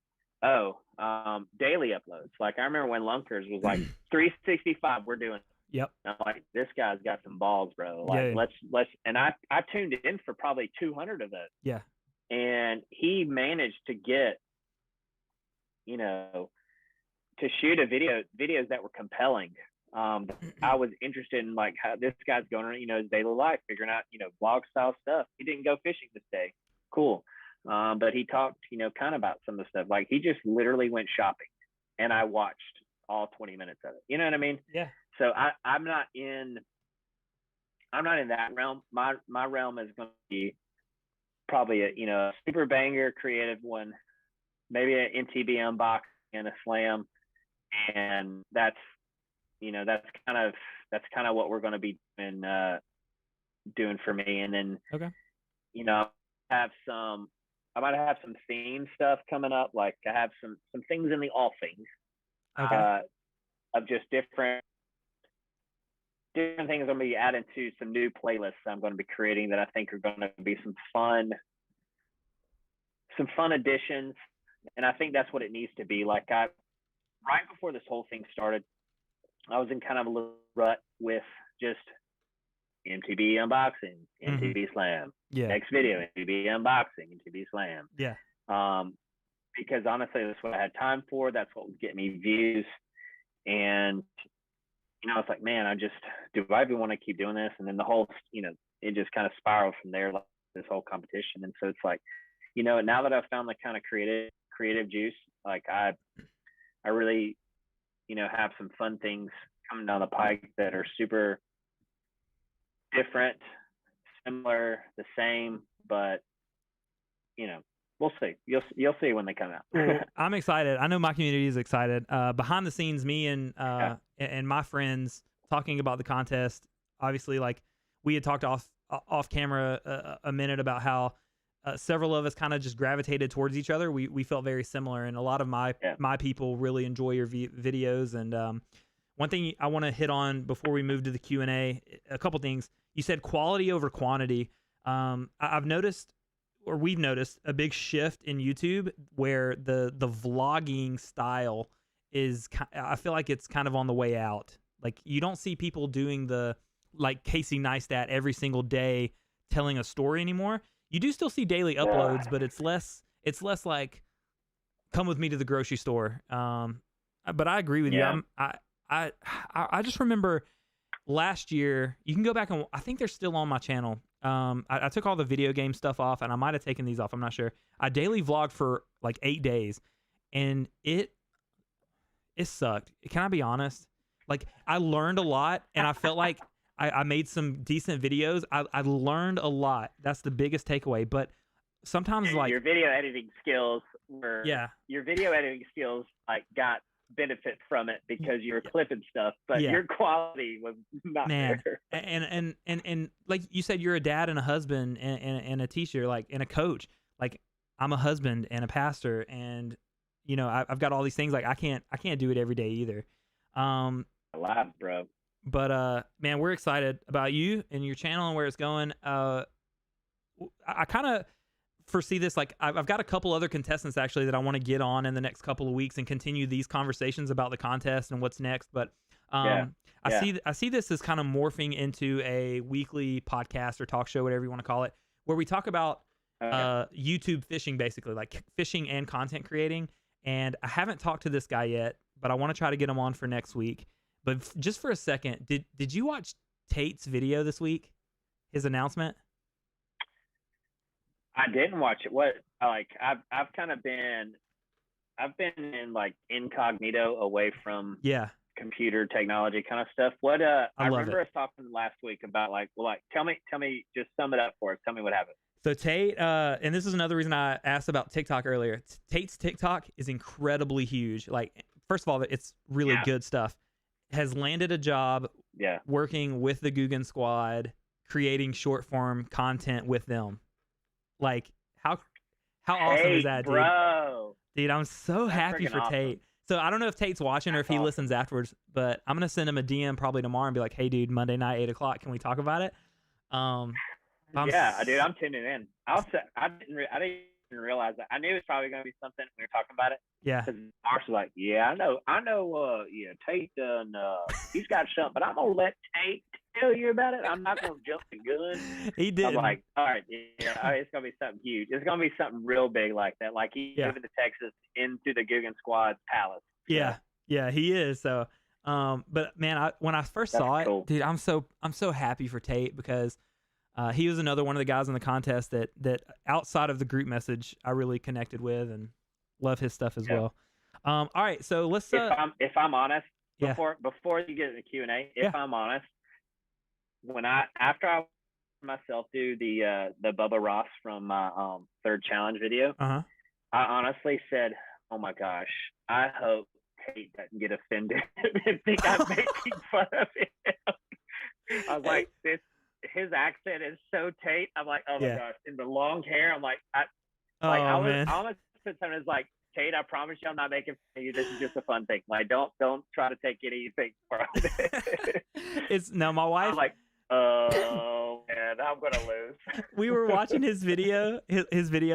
daily uploads. Like I remember when Lunkers was like 365, we're doing. Yep. I'm like, this guy's got some balls, bro. Like let's and I tuned in for probably 200 of those. Yeah. And he managed to get, to shoot videos that were compelling. I was interested in like how this guy's going around, his daily life, figuring out, vlog style stuff. He didn't go fishing this day. Cool. But he talked, kind of about some of the stuff. Like he just literally went shopping and I watched all 20 minutes of it. You know what I mean? Yeah. So I'm not in that realm. My realm is going to be probably a super banger creative one, maybe an MTB unboxing and a slam. And that's kind of what we're going to be doing for me. And then, okay. I might have some theme stuff coming up. Like I have some things in the offing, okay. Of just different things I'm going to be adding to some new playlists I'm going to be creating that I think are going to be some fun additions. And I think that's what it needs to be. Like right before this whole thing started, I was in kind of a little rut with just MTB unboxing, MTB slam. Yeah. Next video, MTB unboxing, MTB slam. Yeah. Because honestly, that's what I had time for. That's what was getting me views. And, it's like, man, do I even want to keep doing this? And then the whole, it just kind of spiraled from there, like this whole competition. And so it's like, now that I've found the kind of creative juice, like I really, have some fun things coming down the pike that are super different, similar, the same, but we'll see. You'll see when they come out. Well, I'm excited. I know my community is excited. Behind the scenes, me and my friends talking about the contest. Obviously, like we had talked off camera a minute about how several of us kind of just gravitated towards each other. We felt very similar, and a lot of my people really enjoy your videos. And one thing I want to hit on before we move to the Q&A, a couple things. You said quality over quantity. I've noticed, or we've noticed, a big shift in YouTube where the vlogging style is, I feel like it's kind of on the way out. Like you don't see people doing the, like Casey Neistat every single day telling a story anymore. You do still see daily uploads, but it's less like, come with me to the grocery store. But I agree with you. I just remember last year, you can go back and I think they're still on my channel. I took all the video game stuff off, and I might have taken these off. I'm not sure. I daily vlogged for like 8 days, and it sucked. Can I be honest? Like I learned a lot, and I felt like I made some decent videos. I learned a lot. That's the biggest takeaway. But sometimes like your video editing skills were like got benefit from it because you were clipping stuff, but your quality was not there. And like you said, you're a dad and a husband and a teacher, like, and a coach. Like I'm a husband and a pastor, and I've got all these things. Like I can't do it every day either. Alive, bro. But man, we're excited about you and your channel and where it's going. I kind of foresee this, like I've got a couple other contestants actually that I want to get on in the next couple of weeks and continue these conversations about the contest and what's next. But I see this as kind of morphing into a weekly podcast or talk show, whatever you want to call it, where we talk about YouTube fishing, basically like fishing and content creating. And I haven't talked to this guy yet, but I want to try to get him on for next week. But just for a second, did you watch Tate's video this week? His announcement? I didn't watch it. What, like I've been in like incognito away from computer technology kind of stuff. What I remember us talking last week about like tell me, just sum it up for us. Tell me what happened. So Tate, and this is another reason I asked about TikTok earlier. Tate's TikTok is incredibly huge. Like, first of all, it's really good stuff. Has landed a job working with the Guggen Squad, creating short form content with them. Like how awesome is that, dude? Bro. Dude, I'm so That's happy freaking for awesome. Tate. So I don't know if Tate's watching or if That's he awesome. listens afterwards, but I'm gonna send him a DM probably tomorrow and be like, "Hey, dude, Monday night, 8 o'clock, can we talk about it?" Yeah, dude, I'm tuning in. I didn't even realize that. I knew it was probably gonna be something we were talking about it. Yeah. Because Marsh was like, yeah, I know. Yeah, Tate done. He's got something, but I'm gonna let Tate tell you about it. I'm not gonna jump the gun. He did. I'm like, all right, yeah, all right, it's gonna be something huge. It's gonna be something real big like that. Like he moving to Texas into the Guggen Squad palace. Yeah, yeah, he is. So, but man, when I first saw it, dude, I'm so happy for Tate because he was another one of the guys in the contest that outside of the group message I really connected with and love his stuff as well. All right, so let's. If I'm honest, before you get in the Q&A, if I'm honest, after I myself do the Bubba Ross from my third challenge video, I honestly said, oh my gosh, I hope Tate doesn't get offended and think I'm making fun of him. I was like, his accent is so Tate. I'm like, oh my gosh. And the long hair, I'm like, I almost said something that's like, Tate, I promise you I'm not making fun of you. This is just a fun thing. Like, don't try to take anything from it. My wife. I'm like, oh man, I'm gonna lose. We were watching his video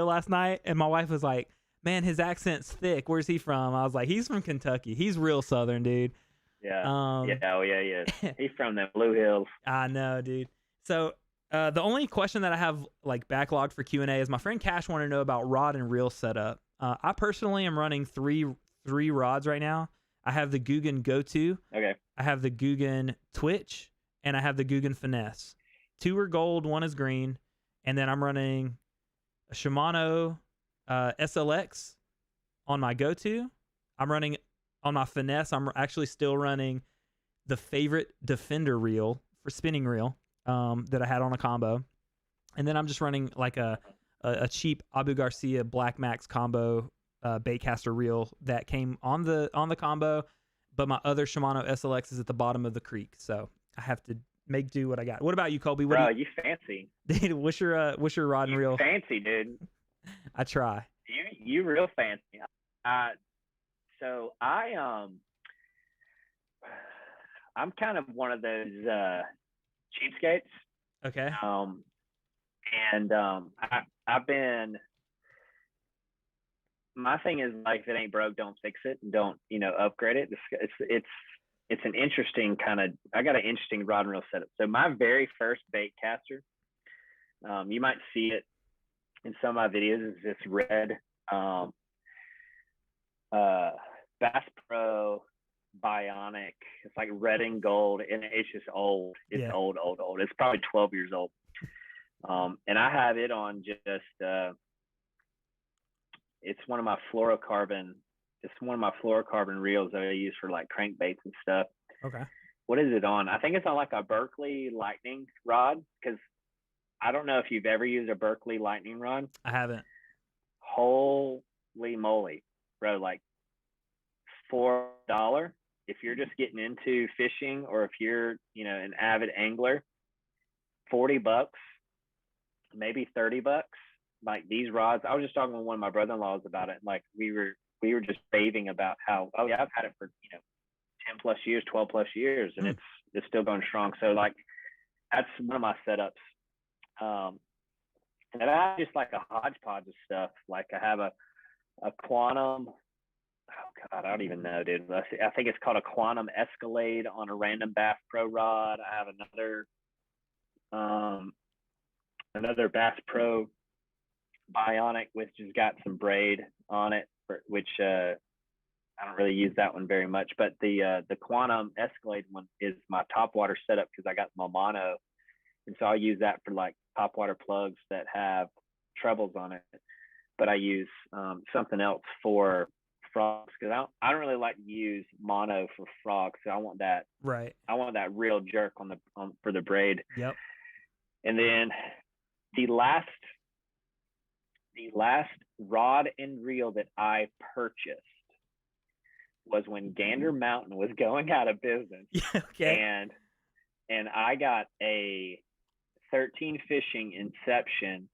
last night, and my wife was like, man, his accent's thick. Where's he from? I was like, he's from Kentucky. He's real Southern, dude. Yeah. Yeah. He's from the Blue Hills. I know, dude. So the only question that I have like backlogged for Q&A is my friend Cash wanted to know about rod and reel setup. I personally am running three rods right now. I have the Guggen Go-To. Okay. I have the Guggen Twitch, and I have the Guggen Finesse. 2 are gold, 1 is green, and then I'm running a Shimano SLX on my Go-To. I'm running on my Finesse. I'm actually still running the favorite Defender reel for spinning reel that I had on a combo, and then I'm just running like a cheap Abu Garcia Black Max combo baitcaster reel that came on the combo, but my other Shimano SLX is at the bottom of the creek, so I have to make do what I got. What about you, Colby? Bro, you fancy? Dude, what's your rod and reel? Fancy, dude. I try. You real fancy. So I'm kind of one of those cheapskates. Okay. And I've been. My thing is like, if it ain't broke, don't fix it, and don't upgrade it. It's an interesting kind of. I got an interesting rod and reel setup. So my very first bait caster, you might see it in some of my videos, is this red Bass Pro Bionic. It's like red and gold, and it's just old. It's old. It's probably 12 years old. And I have it on just it's one of my fluorocarbon reels that I use for like crankbaits and stuff. Okay. What is it on? I think it's on like a Berkeley Lightning rod, because I don't know if you've ever used a Berkeley Lightning rod. I haven't. Holy moly, bro, like $4 if you're just getting into fishing, or if you're an avid angler, $40, maybe $30. Like these rods, I was just talking with one of my brother-in-laws about it. Like we were just raving about how, oh yeah, I've had it for 10 plus years, 12 plus years, and it's still going strong. So like that's one of my setups. And I have just like a hodgepodge of stuff. Like I have a Quantum. Oh God, I don't even know, dude. I think it's called a Quantum Escalade on a random Bass Pro rod. I have another Bass Pro Bionic, which has got some braid on it, which I don't really use that one very much. But the Quantum Escalade one is my topwater setup, because I got my mono, and so I'll use that for like topwater plugs that have trebles on it. But I use something else for frogs, because I don't really like to use mono for frogs. So I want that I want that real jerk for the braid. Yep. And then the last rod and reel that I purchased was when Gander Mountain was going out of business. Okay. And I got 13 Fishing Inception,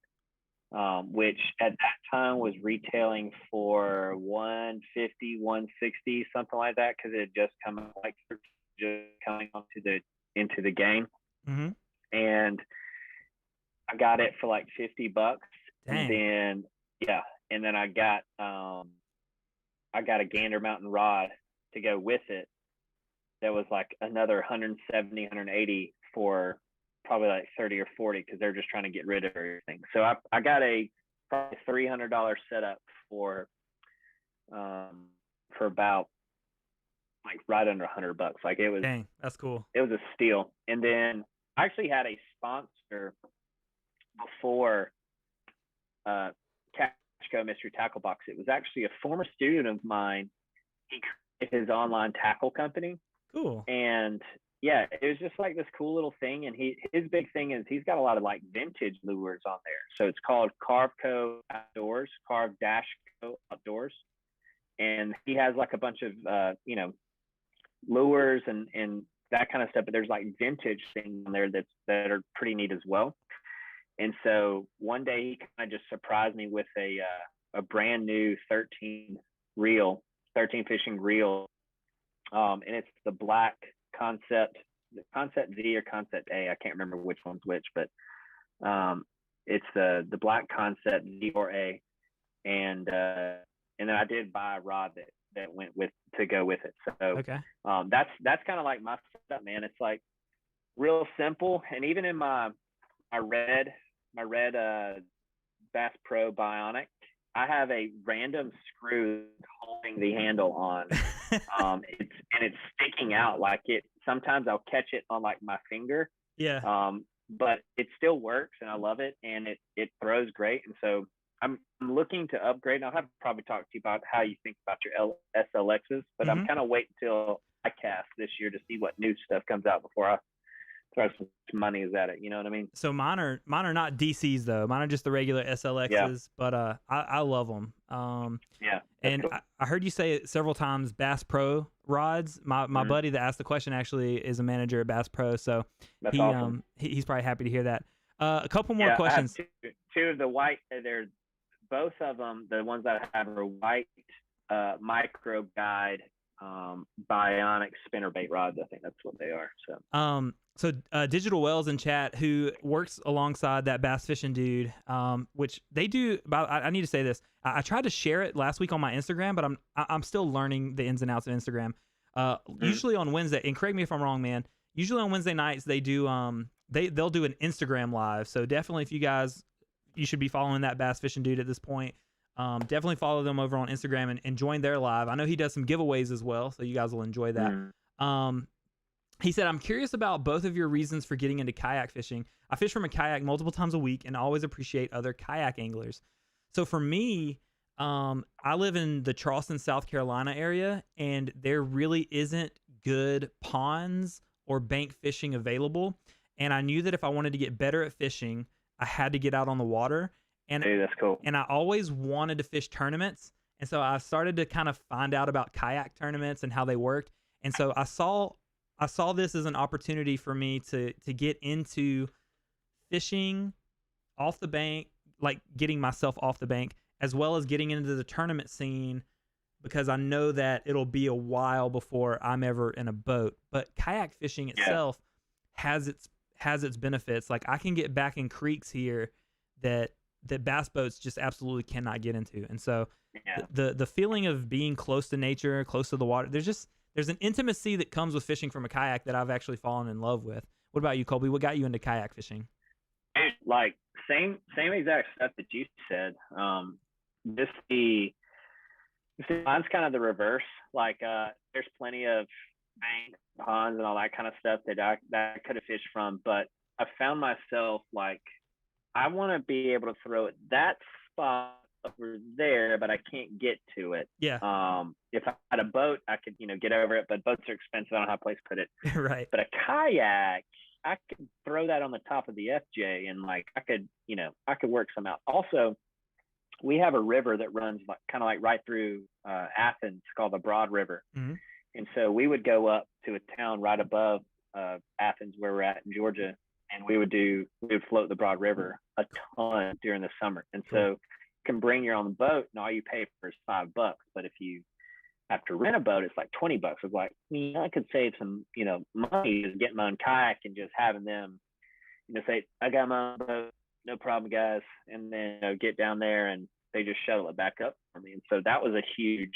which at that time was retailing for 150, 160, something like that, because it had just come out, like just coming into the game. Mm-hmm. And I got it for like $50. Dang. And then I got a Gander Mountain rod to go with it. That was like another 170, 180 for probably like 30 or 40, because they're just trying to get rid of everything. So I got a probably $300 setup for about like right under $100. Like it was. Dang, that's cool. It was a steal. And then I actually had a sponsor before Cashco Mystery Tackle Box. It was actually a former student of mine. He created his online tackle company. Cool. And yeah, it was just like this cool little thing. And his big thing is he's got a lot of like vintage lures on there. So it's called Carvco Outdoors, Carve-Co Outdoors. And he has like a bunch of, lures and that kind of stuff. But there's like vintage things on there that are pretty neat as well. And so one day he kind of just surprised me with a brand new 13 Fishing reel. And it's the black Concept Z or Concept A. I can't remember which one's which, but it's the black Concept Z or A. And then I did buy a rod that went with to go with it. So okay. That's kind of like my setup, man. It's like real simple. And even in my red Bass Pro Bionic, I have a random screw holding the handle on. It's sticking out like it. Sometimes I'll catch it on like my finger. Yeah. But it still works, and I love it, and it throws great. And so I'm looking to upgrade. And I'll have to probably talk to you about how you think about your SLXs, but I'm kind of waiting till I cast this year to see what new stuff comes out before I throw some money at it. You know what I mean? So mine are not DCs though. Mine are just the regular SLXs, but I love them. And cool. I heard you say it several times, Bass Pro rods. My buddy that asked the question actually is a manager at Bass Pro, so that's awesome. He's probably happy to hear that. A couple more questions. I have two of the white. They're both of them. The ones that I have are white micro guide bionic spinnerbait rods. I think that's what they are. So Digital Wells in chat, who works alongside that bass fishing dude, which they do about. I need to say this. I tried to share it last week on my Instagram, but I'm still learning the ins and outs of Instagram. Usually on Wednesday, and correct me if I'm wrong, man. Usually on Wednesday nights they do they'll do an Instagram live. So definitely if you should be following that bass fishing dude at this point. Definitely follow them over on Instagram and join their live. I know he does some giveaways as well, so you guys will enjoy that. He said, I'm curious about both of your reasons for getting into kayak fishing. I fish from a kayak multiple times a week and always appreciate other kayak anglers. So for me, I live in the Charleston, South Carolina area, and there really isn't good ponds or bank fishing available. And I knew that if I wanted to get better at fishing, I had to get out on the water. And hey, that's cool. And I always wanted to fish tournaments. And so I started to kind of find out about kayak tournaments and how they worked. And so I saw this as an opportunity for me to get into fishing off the bank, like getting myself off the bank, as well as getting into the tournament scene, because I know that it'll be a while before I'm ever in a boat. But kayak fishing itself has its benefits. Like I can get back in creeks here that bass boats just absolutely cannot get into. And so the feeling of being close to nature, close to the water, there's an intimacy that comes with fishing from a kayak that I've actually fallen in love with. What about you, Colby? What got you into kayak fishing? Like same exact stuff that you said. Mine's kind of the reverse. Like there's plenty of bank ponds and all that kind of stuff that I could have fished from, but I found myself like I want to be able to throw it that spot over there, but I can't get to it. Yeah. If I had a boat, I could, get over it, but boats are expensive. I don't have a place to put it. Right. But a kayak, I could throw that on the top of the FJ and like I could work some out. Also, we have a river that runs kind of like right through Athens called the Broad River. Mm-hmm. And so we would go up to a town right above Athens where we're at in Georgia, and we would float the Broad River a ton during the summer. And so you can bring your own boat, and all you pay for is $5. But if you have to rent a boat, it's like $20. It's like, I could save some, money just getting my own kayak and just having them, say, I got my own boat, no problem, guys. And then get down there and they just shuttle it back up for me. And so that was a huge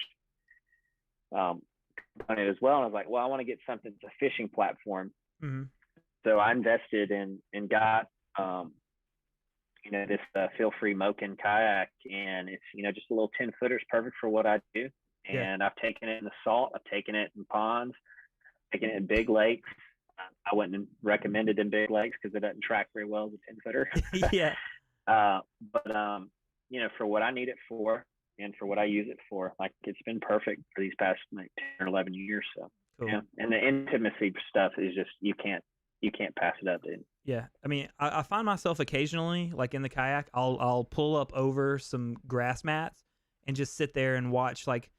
component as well. And I was like, well, I want to get something that's a fishing platform. Mm-hmm. So I invested in and got, this feel-free Moken kayak, and it's, just a little 10-footer. It's perfect for what I do. And I've taken it in the salt. I've taken it in ponds, taken it in big lakes. I wouldn't recommend it in big lakes because it doesn't track very well as a 10-footer. Yeah. But for what I need it for and for what I use it for, like, it's been perfect for these past 10 or 11 years. So, cool. Yeah. And the intimacy stuff is just, you can't pass it up, dude. Yeah. I mean, I find myself occasionally, like in the kayak, I'll pull up over some grass mats and just sit there and watch, like,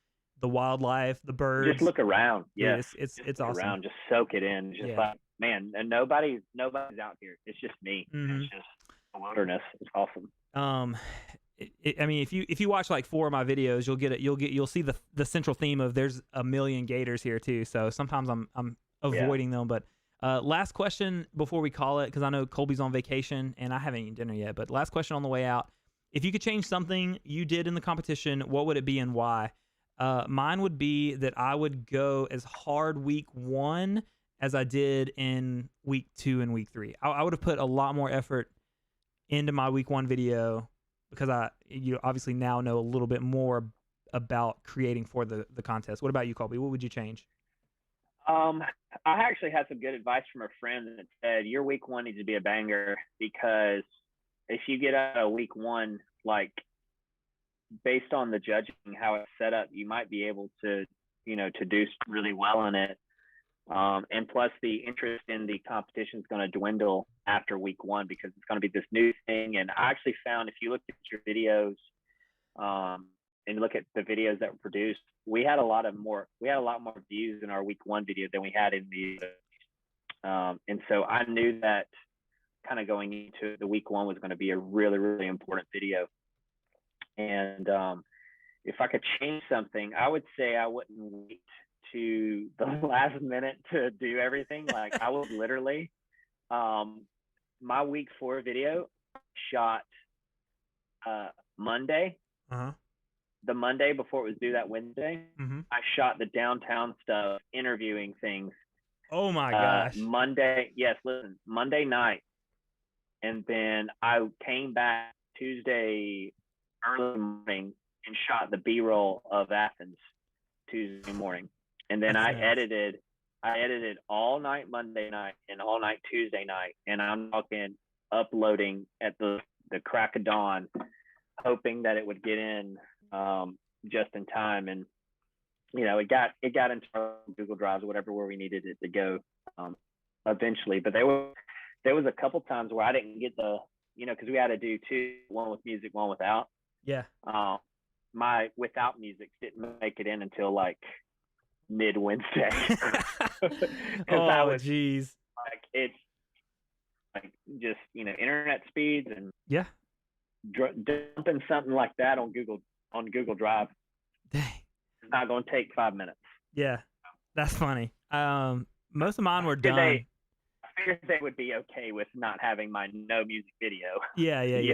the wildlife, the birds. Just look around. Yeah, it's awesome. Around, just soak it in. Just like, man, and nobody's out here. It's just me. Mm-hmm. It's just a wilderness. It's awesome. I mean, if you watch like 4 of my videos, you'll see the central theme of there's a million gators here too. So sometimes I'm avoiding them. But last question before we call it, because I know Colby's on vacation and I haven't eaten dinner yet. But last question on the way out: if you could change something you did in the competition, what would it be and why? Mine would be that I would go as hard week 1 as I did in week 2 and week 3. I would have put a lot more effort into my week 1 video because you obviously now know a little bit more about creating for the contest. What about you, Colby? What would you change? I actually had some good advice from a friend that said your week 1 needs to be a banger, because if you get out of week 1, like, based on the judging, how it's set up, you might be able to do really well in it. And plus, the interest in the competition is going to dwindle after week 1 because it's going to be this new thing. And I actually found, if you look at your videos and look at the videos that were produced, we had a lot more views in our week 1 video than we had in the and so I knew that kind of going into the week 1 was going to be a really, really important video. And if I could change something, I would say I wouldn't wait to the last minute to do everything. Like, I would literally, my week 4 video shot Monday. Uh-huh. The Monday before it was due that Wednesday, mm-hmm. I shot the downtown stuff, interviewing things. Oh my gosh. Monday night. And then I came back Tuesday early morning and shot the B-roll of Athens Tuesday morning. And then I edited all night Monday night and all night Tuesday night. And I'm uploading at the crack of dawn, hoping that it would get in just in time. And it got into our Google Drives or whatever, where we needed it to go eventually. But there was a couple times where I didn't get because we had to do 2, one with music, one without. Yeah. My without music didn't make it in until like mid Wednesday. Oh, geez. Like, it's like just internet speeds and dumping something like that on Google Drive. Dang. It's not going to take 5 minutes. Yeah, that's funny. Most of mine were done. I figured they would be okay with not having my no music video. Yeah.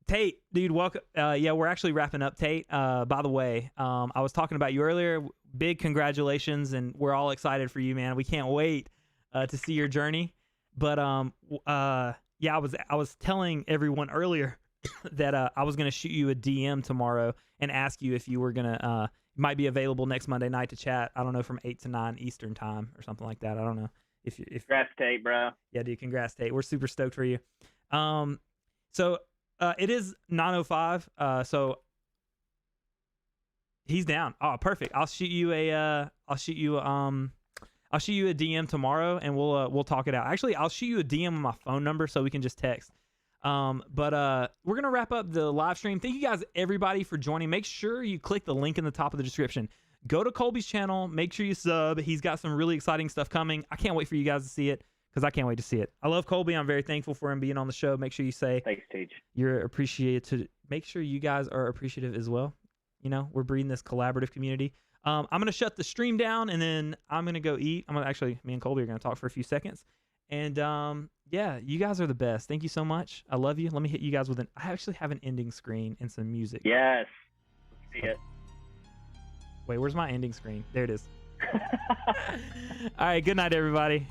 Tate, dude, welcome. We're actually wrapping up, Tate. By the way, I was talking about you earlier. Big congratulations, and we're all excited for you, man. We can't wait to see your journey. But I was telling everyone earlier that I was gonna shoot you a DM tomorrow and ask you if you were gonna might be available next Monday night to chat. I don't know, from 8 to 9 Eastern time or something like that. I don't know if congrats, Tate, bro. Yeah, dude, congrats, Tate. We're super stoked for you. So it is 9:05. So he's down. Oh, perfect. I'll shoot you a DM tomorrow, and we'll talk it out. Actually, I'll shoot you a DM on my phone number so we can just text. But we're gonna wrap up the live stream. Thank you guys, everybody, for joining. Make sure you click the link in the top of the description. go to Colby's channel. Make sure you sub. He's got some really exciting stuff coming. I can't wait for you guys to see it because I can't wait to see it. I love Colby. I'm very thankful for him being on the show. Make sure you say Thanks, Teej. you're appreciated. Make sure you guys are appreciative as well. You know, we're breeding this collaborative community. I'm going to shut the stream down, and then I'm going to go eat. Me and Colby are going to talk for a few seconds. And yeah, you guys are the best. Thank you so much. I love you. Let me hit you guys with I actually have an ending screen and some music. Yes. Let's see it. Wait, where's my ending screen? There it is. All right, good night, everybody.